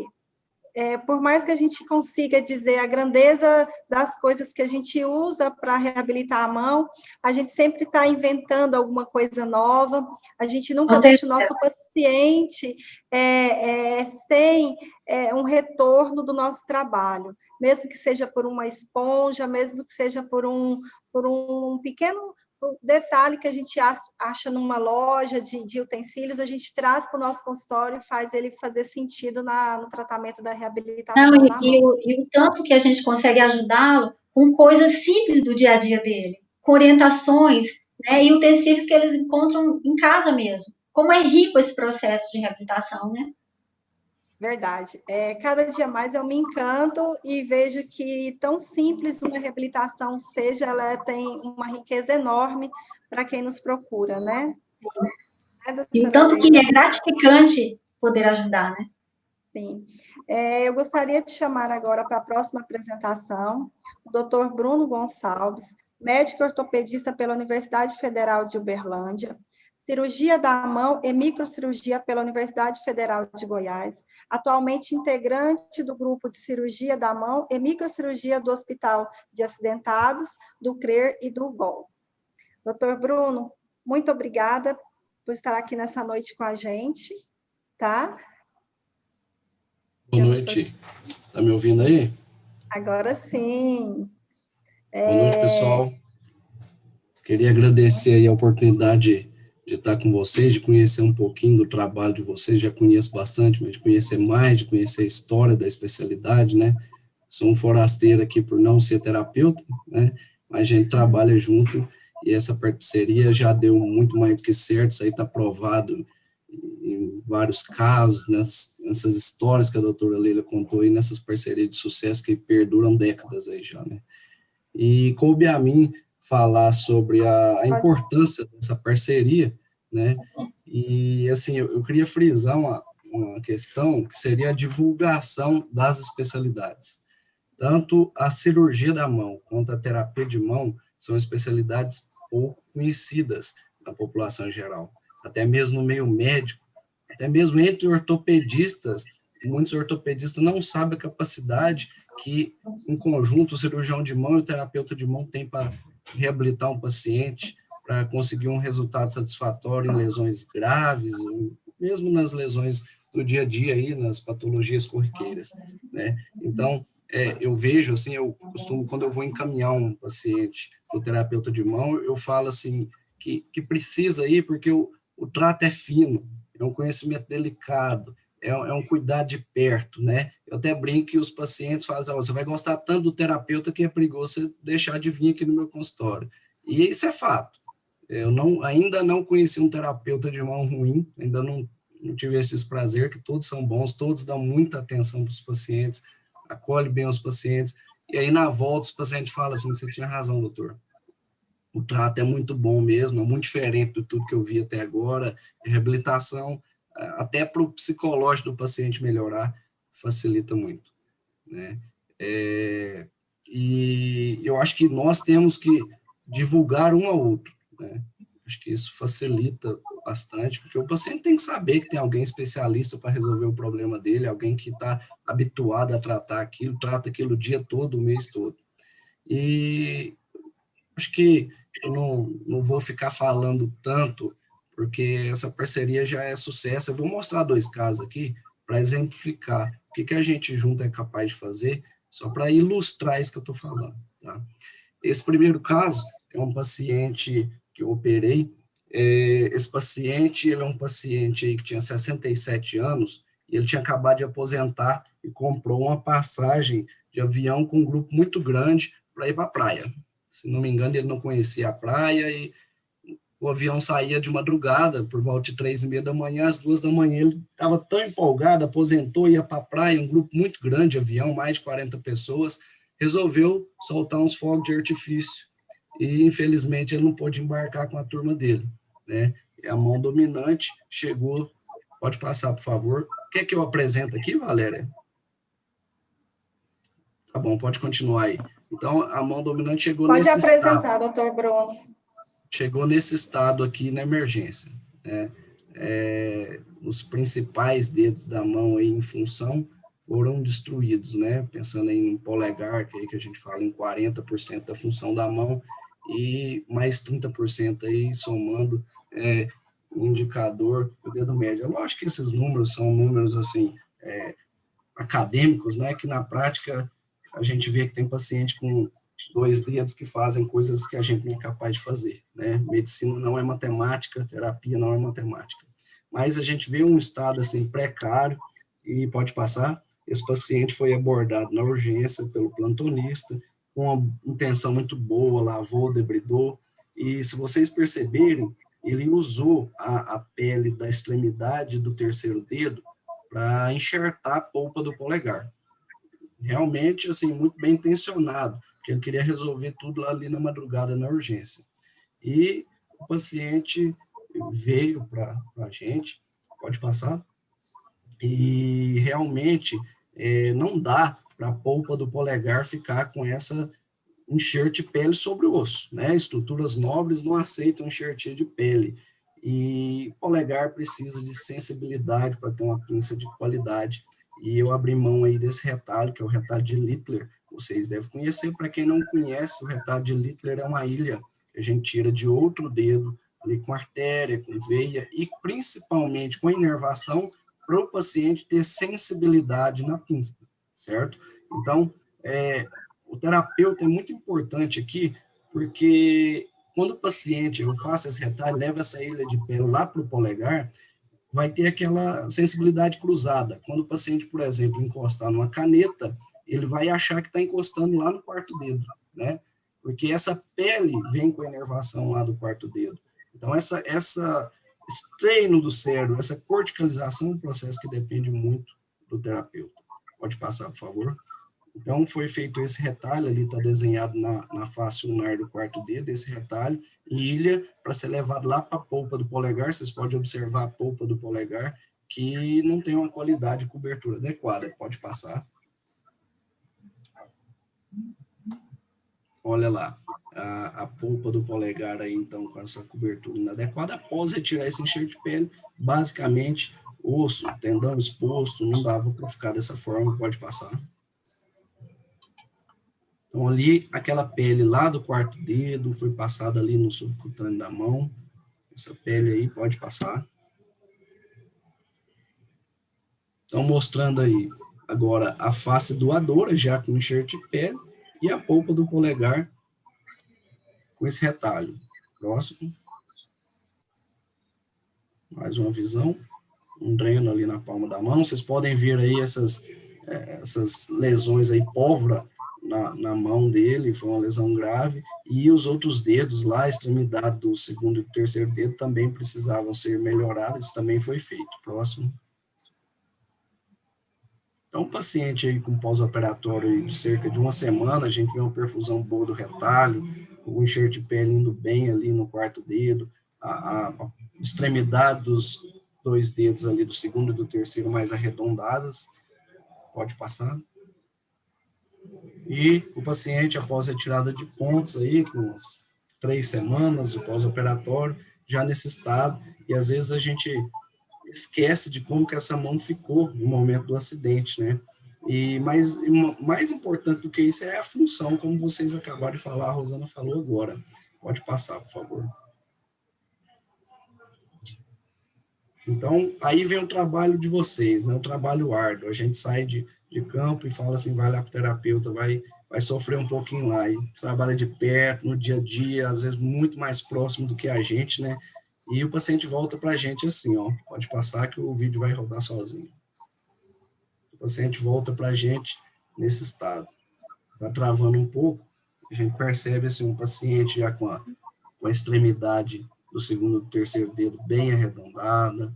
por mais que a gente consiga dizer a grandeza das coisas que a gente usa para reabilitar a mão, a gente sempre está inventando alguma coisa nova, a gente nunca deixa o nosso paciente sem um retorno do nosso trabalho, mesmo que seja por uma esponja, mesmo que seja por um pequeno o detalhe que a gente acha numa loja de utensílios, a gente traz para o nosso consultório e faz ele fazer sentido no tratamento da reabilitação Não, da mão. e o tanto que a gente consegue ajudá-lo com coisas simples do dia a dia dele, com orientações, né, e utensílios que eles encontram em casa mesmo. Como é rico esse processo de reabilitação, né? Verdade. Cada dia mais eu me encanto e vejo que tão simples uma reabilitação seja, ela tem uma riqueza enorme para quem nos procura, né? E o tanto que é gratificante poder ajudar, né? Sim. Eu gostaria de chamar agora para a próxima apresentação o Dr. Bruno Gonçalves, médico ortopedista pela Universidade Federal de Uberlândia, cirurgia da mão e microcirurgia pela Universidade Federal de Goiás, atualmente integrante do grupo de cirurgia da mão e microcirurgia do Hospital de Acidentados, do CRER e do GOL. Dr. Bruno, muito obrigada por estar aqui nessa noite com a gente, tá? Boa noite. Está me ouvindo aí? Agora sim. Boa noite, pessoal. Queria agradecer aí a oportunidade de estar com vocês, de conhecer um pouquinho do trabalho de vocês. Já conheço bastante, mas de conhecer mais, de conhecer a história da especialidade, né? Sou um forasteiro aqui por não ser terapeuta, né? Mas a gente trabalha junto e essa parceria já deu muito mais do que certo. Isso aí está provado em vários casos, nessas histórias que a doutora Leila contou aí, nessas parcerias de sucesso que perduram décadas aí já, né? E coube a mim falar sobre a importância dessa parceria, né? E, assim, eu queria frisar uma questão que seria a divulgação das especialidades. Tanto a cirurgia da mão quanto a terapia de mão são especialidades pouco conhecidas na população em geral. Até mesmo no meio médico, até mesmo entre ortopedistas, muitos ortopedistas não sabem a capacidade que, em conjunto, o cirurgião de mão e o terapeuta de mão tem para reabilitar um paciente, para conseguir um resultado satisfatório em lesões graves, mesmo nas lesões do dia a dia, aí, nas patologias corriqueiras, né? Então, eu vejo, assim, eu costumo, quando eu vou encaminhar um paciente para o terapeuta de mão, eu falo, assim, que precisa ir, porque o trato é fino, é um conhecimento delicado, é um cuidar de perto, né? Eu até brinco que os pacientes fazem, você vai gostar tanto do terapeuta que é perigoso você deixar de vir aqui no meu consultório. E isso é fato. Eu ainda não conheci um terapeuta de mão ruim, ainda não tive esse prazer, que todos são bons, todos dão muita atenção para os pacientes, acolhem bem os pacientes, e aí na volta os pacientes falam assim, você tinha razão, doutor. O trato é muito bom mesmo, é muito diferente de tudo que eu vi até agora. A reabilitação, até para o psicológico do paciente melhorar, facilita muito, né? E eu acho que nós temos que divulgar um ao outro, né? Acho que isso facilita bastante, porque o paciente tem que saber que tem alguém especialista para resolver o problema dele, alguém que está habituado a tratar aquilo, trata aquilo o dia todo, o mês todo. E acho que eu não vou ficar falando tanto, porque essa parceria já é sucesso. Eu vou mostrar 2 casos aqui para exemplificar o que a gente junto é capaz de fazer, só para ilustrar isso que eu estou falando, tá? Esse primeiro caso é um paciente que eu operei. Esse paciente, ele é um paciente aí que tinha 67 anos, e ele tinha acabado de aposentar e comprou uma passagem de avião com um grupo muito grande para ir para a praia. Se não me engano, ele não conhecia a praia e o avião saía de madrugada, por volta de 3h30 da manhã, às 2 da manhã, ele estava tão empolgado, aposentou, ia para a praia, um grupo muito grande de avião, mais de 40 pessoas, resolveu soltar uns fogos de artifício e, infelizmente, ele não pôde embarcar com a turma dele, né? E a mão dominante chegou, pode passar, por favor. Quer que eu apresente aqui, Valéria? Tá bom, pode continuar aí. Então, a mão dominante chegou nesse estado. Pode apresentar, doutor Bruno. Chegou nesse estado aqui na emergência, né? Os principais dedos da mão aí em função foram destruídos, né? Pensando em polegar, que a gente fala em 40% da função da mão, e mais 30% aí somando o indicador do dedo médio. Lógico que esses números são números, assim, acadêmicos, né? Que na prática a gente vê que tem paciente com dois dedos que fazem coisas que a gente não é capaz de fazer, né? Medicina não é matemática, terapia não é matemática. Mas a gente vê um estado assim precário e pode passar. Esse paciente foi abordado na urgência pelo plantonista, com uma intenção muito boa, lavou, debridou, e se vocês perceberem, ele usou a pele da extremidade do terceiro dedo para enxertar a polpa do polegar. Realmente, assim, muito bem intencionado, porque ele queria resolver tudo ali na madrugada, na urgência. E o paciente veio para a gente, pode passar, e realmente não dá para a polpa do polegar ficar com essa enxerto de pele sobre o osso, né? Estruturas nobres não aceitam enxertia de pele, e o polegar precisa de sensibilidade para ter uma pinça de qualidade, e eu abri mão aí desse retalho, que é o retalho de Littler. Vocês devem conhecer. Para quem não conhece, o retalho de Littler é uma ilha que a gente tira de outro dedo, ali com artéria, com veia, e principalmente com inervação, para o paciente ter sensibilidade na pinça, certo? Então, o terapeuta é muito importante aqui, porque quando o paciente, eu faço esse retalho, leva essa ilha de pele lá para o polegar, vai ter aquela sensibilidade cruzada. Quando o paciente, por exemplo, encostar numa caneta, ele vai achar que está encostando lá no quarto dedo, né? Porque essa pele vem com a inervação lá do quarto dedo. Então, esse treino do cérebro, essa corticalização é um processo que depende muito do terapeuta. Pode passar, por favor. Então, foi feito esse retalho, ali está desenhado na face ulnar do quarto dedo, esse retalho, em ilha, para ser levado lá para a polpa do polegar. Vocês podem observar a polpa do polegar, que não tem uma qualidade de cobertura adequada. Pode passar. Olha lá, a polpa do polegar aí, então, com essa cobertura inadequada. Após retirar esse enxerto de pele, basicamente, osso, tendão exposto, não dava para ficar dessa forma. Pode passar. Então, ali, aquela pele lá do quarto dedo foi passada ali no subcutâneo da mão. Essa pele aí pode passar. Então, mostrando aí agora a face doadora, já com enxerto de pele, e a polpa do polegar com esse retalho. Próximo. Mais uma visão. Um dreno ali na palma da mão. Vocês podem ver aí essas lesões aí, pólvora, na mão dele, foi uma lesão grave, e os outros dedos lá, a extremidade do segundo e do terceiro dedo também precisavam ser melhorados, isso também foi feito. Próximo. Então, um paciente aí com pós-operatório de cerca de uma semana, a gente vê uma perfusão boa do retalho, o enxerto de pele indo bem ali no quarto dedo, a extremidade dos dois dedos ali, do segundo e do terceiro, mais arredondadas. Pode passar. E o paciente, após a retirada de pontos aí, com umas 3 semanas de pós-operatório, já nesse estado, e às vezes a gente esquece de como que essa mão ficou no momento do acidente, né? Mas mais importante do que isso é a função, como vocês acabaram de falar, a Rosana falou agora. Pode passar, por favor. Então, aí vem o trabalho de vocês, né? O trabalho árduo. A gente sai de campo e fala assim, vai lá para o terapeuta, vai sofrer um pouquinho lá, e trabalha de perto, no dia a dia, às vezes muito mais próximo do que a gente, né? E o paciente volta para a gente assim, ó, pode passar que o vídeo vai rodar sozinho. O paciente volta para a gente nesse estado. Está travando um pouco, a gente percebe assim, um paciente já com a extremidade do segundo e do terceiro dedo bem arredondada,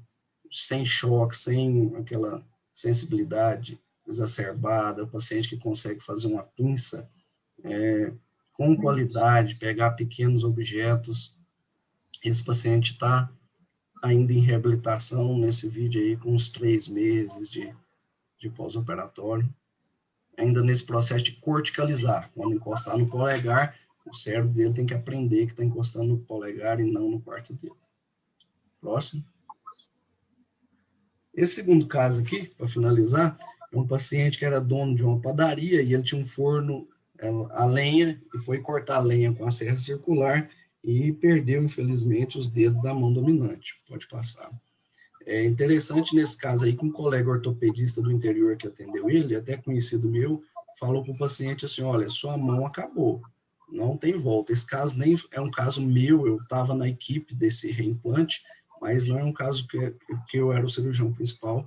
sem choque, sem aquela sensibilidade exacerbada, o paciente que consegue fazer uma pinça com qualidade, pegar pequenos objetos. Esse paciente está ainda em reabilitação, nesse vídeo aí, com uns 3 meses de pós-operatório, ainda nesse processo de corticalizar. Quando encostar no polegar, o cérebro dele tem que aprender que está encostando no polegar e não no quarto dedo. Próximo. Esse segundo caso aqui, para finalizar, é um paciente que era dono de uma padaria e ele tinha um forno a lenha e foi cortar a lenha com a serra circular e perdeu, infelizmente, os dedos da mão dominante. Pode passar. É interessante nesse caso aí que um colega ortopedista do interior que atendeu ele, até conhecido meu, falou para o paciente assim, olha, sua mão acabou, não tem volta. Esse caso nem é um caso meu, eu estava na equipe desse reimplante, mas não é um caso que eu era o cirurgião principal,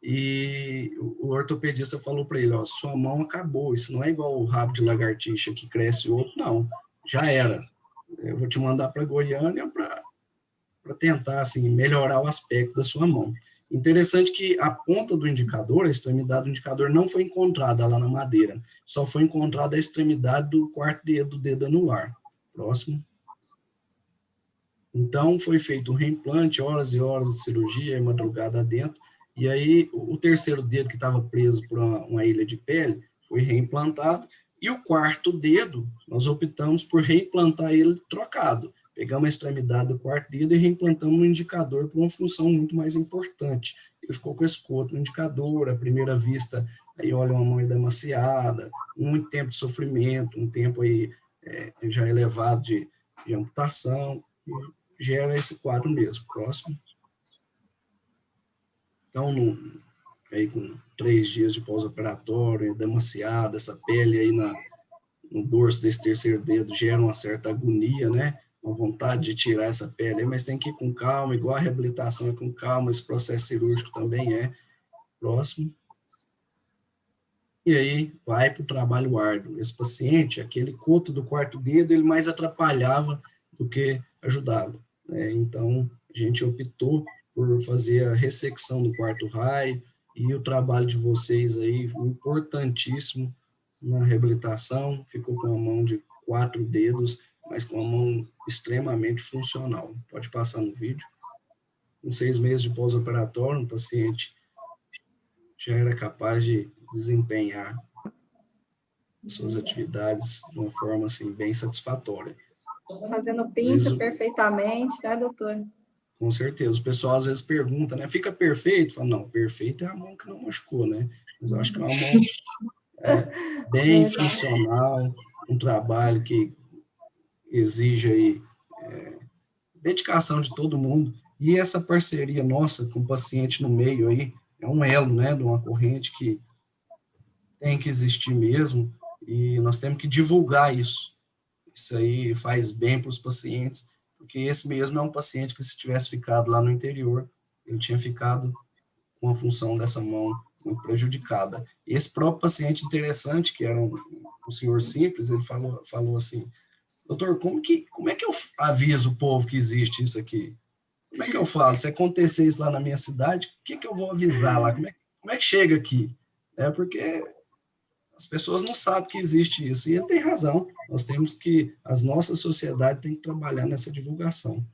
e o ortopedista falou para ele, ó, sua mão acabou, isso não é igual o rabo de lagartixa que cresce outro, não, já era. Eu vou te mandar para Goiânia para tentar, assim, melhorar o aspecto da sua mão. Interessante que a ponta do indicador, a extremidade do indicador, não foi encontrada lá na madeira, só foi encontrada a extremidade do quarto dedo, do dedo anular. Próximo. Então, foi feito um reimplante, horas e horas de cirurgia, madrugada dentro, e aí o terceiro dedo que estava preso por uma ilha de pele foi reimplantado, e o quarto dedo, nós optamos por reimplantar ele trocado. Pegamos a extremidade do quarto dedo e reimplantamos no indicador por uma função muito mais importante. Ele ficou com esse coto no indicador, à primeira vista, aí olha uma mão emaciada, muito tempo de sofrimento, um tempo aí já elevado de amputação, gera esse quadro mesmo. Próximo. Então, aí com 3 dias de pós-operatório, emaciada, essa pele aí no dorso desse terceiro dedo gera uma certa agonia, né? Uma vontade de tirar essa pele, mas tem que ir com calma, igual a reabilitação é com calma, esse processo cirúrgico também é. Próximo. E aí vai para o trabalho árduo. Esse paciente, aquele coto do quarto dedo, ele mais atrapalhava do que ajudava, né? Então, a gente optou por fazer a ressecção do quarto raio, e o trabalho de vocês aí, importantíssimo na reabilitação, ficou com a mão de 4 dedos, mas com a mão extremamente funcional. Pode passar no vídeo. Com 6 meses de pós-operatório, o paciente já era capaz de desempenhar suas atividades de uma forma assim, bem satisfatória. Fazendo pinça perfeitamente, né, doutor? Com certeza. O pessoal às vezes pergunta, né? Fica perfeito? Fala, não, perfeito é a mão que não machucou, né? Mas eu acho que é uma mão bem funcional, um trabalho que exige aí dedicação de todo mundo, e essa parceria nossa com o paciente no meio aí é um elo, né, de uma corrente que tem que existir mesmo, e nós temos que divulgar isso. Isso aí faz bem para os pacientes, porque esse mesmo é um paciente que, se tivesse ficado lá no interior, ele tinha ficado com a função dessa mão muito prejudicada. E esse próprio paciente interessante, que era um senhor simples, ele falou assim, doutor, como é que eu aviso o povo que existe isso aqui? Como é que eu falo? Se acontecer isso lá na minha cidade, o que eu vou avisar lá? Como é que chega aqui? É porque as pessoas não sabem que existe isso, e ele tem razão. Nós temos que, as nossas sociedades têm que trabalhar nessa divulgação,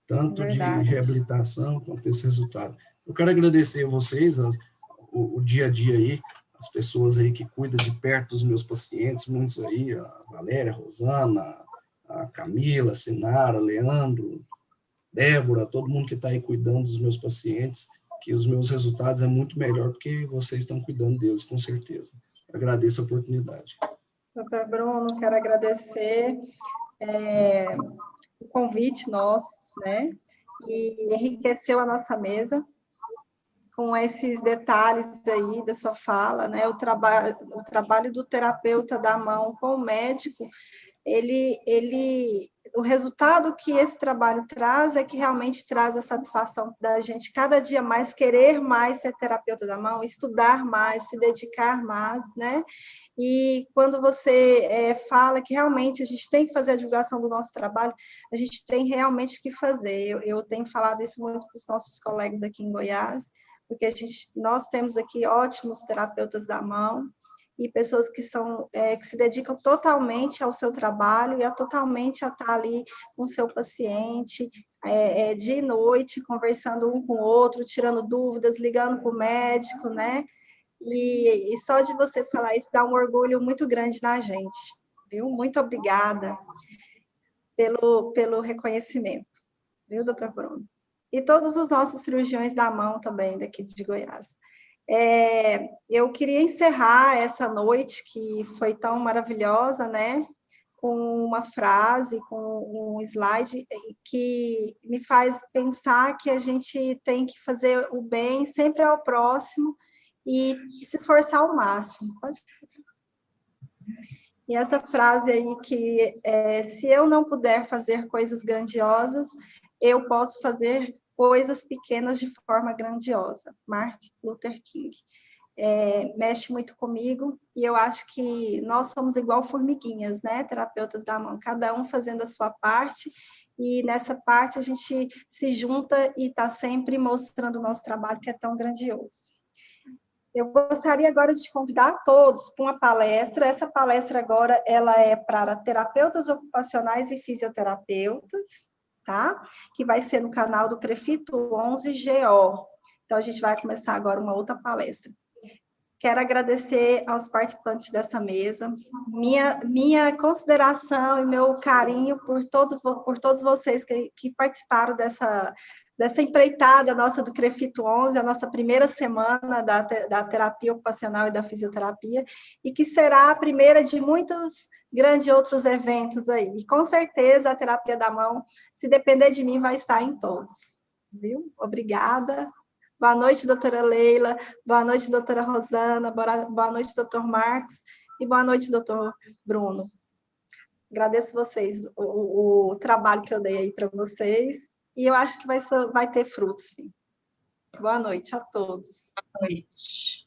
tanto de reabilitação quanto desse resultado. Eu quero agradecer a vocês, o dia a dia aí, as pessoas aí que cuidam de perto dos meus pacientes, muitos aí, a Valéria, a Rosana, a Camila, a Sinara, Leandro, Débora, todo mundo que está aí cuidando dos meus pacientes, que os meus resultados é muito melhor porque vocês estão cuidando deles, com certeza. Agradeço a oportunidade. Doutor Bruno, quero agradecer o convite nosso, né? E enriqueceu a nossa mesa com esses detalhes aí da sua fala, né? O trabalho do terapeuta da mão com o médico, o resultado que esse trabalho traz é que realmente traz a satisfação da gente cada dia mais querer mais ser terapeuta da mão, estudar mais, se dedicar mais, né? E quando você fala que realmente a gente tem que fazer a divulgação do nosso trabalho, a gente tem realmente que fazer. Eu tenho falado isso muito para os nossos colegas aqui em Goiás, porque nós temos aqui ótimos terapeutas da mão, e pessoas que se dedicam totalmente ao seu trabalho e totalmente a estar ali com o seu paciente, dia e noite, conversando um com o outro, tirando dúvidas, ligando para o médico, né? E só de você falar isso dá um orgulho muito grande na gente, viu? Muito obrigada pelo reconhecimento, viu, doutor Bruno? E todos os nossos cirurgiões da mão também, daqui de Goiás. Eu queria encerrar essa noite, que foi tão maravilhosa, né? Com uma frase, com um slide que me faz pensar que a gente tem que fazer o bem sempre ao próximo e se esforçar ao máximo. E essa frase aí que se eu não puder fazer coisas grandiosas, eu posso fazer coisas pequenas de forma grandiosa. Martin Luther King. Mexe muito comigo, e eu acho que nós somos igual formiguinhas, né, terapeutas da mão, cada um fazendo a sua parte, e nessa parte a gente se junta e está sempre mostrando o nosso trabalho, que é tão grandioso. Eu gostaria agora de convidar todos para uma palestra. Essa palestra agora ela é para terapeutas ocupacionais e fisioterapeutas, tá? Que vai ser no canal do Crefito 11GO. Então, a gente vai começar agora uma outra palestra. Quero agradecer aos participantes dessa mesa, minha consideração e meu carinho por todos vocês que participaram dessa empreitada nossa do Crefito 11, a nossa primeira semana da terapia ocupacional e da fisioterapia, e que será a primeira de muitos grandes outros eventos aí. E com certeza a terapia da mão, se depender de mim, vai estar em todos. Viu? Obrigada. Boa noite, doutora Leila. Boa noite, doutora Rosana. Boa noite, doutor Marcos. E boa noite, doutor Bruno. Agradeço vocês, o trabalho que eu dei aí para vocês. E eu acho que vai ter frutos, sim. Boa noite a todos. Boa noite.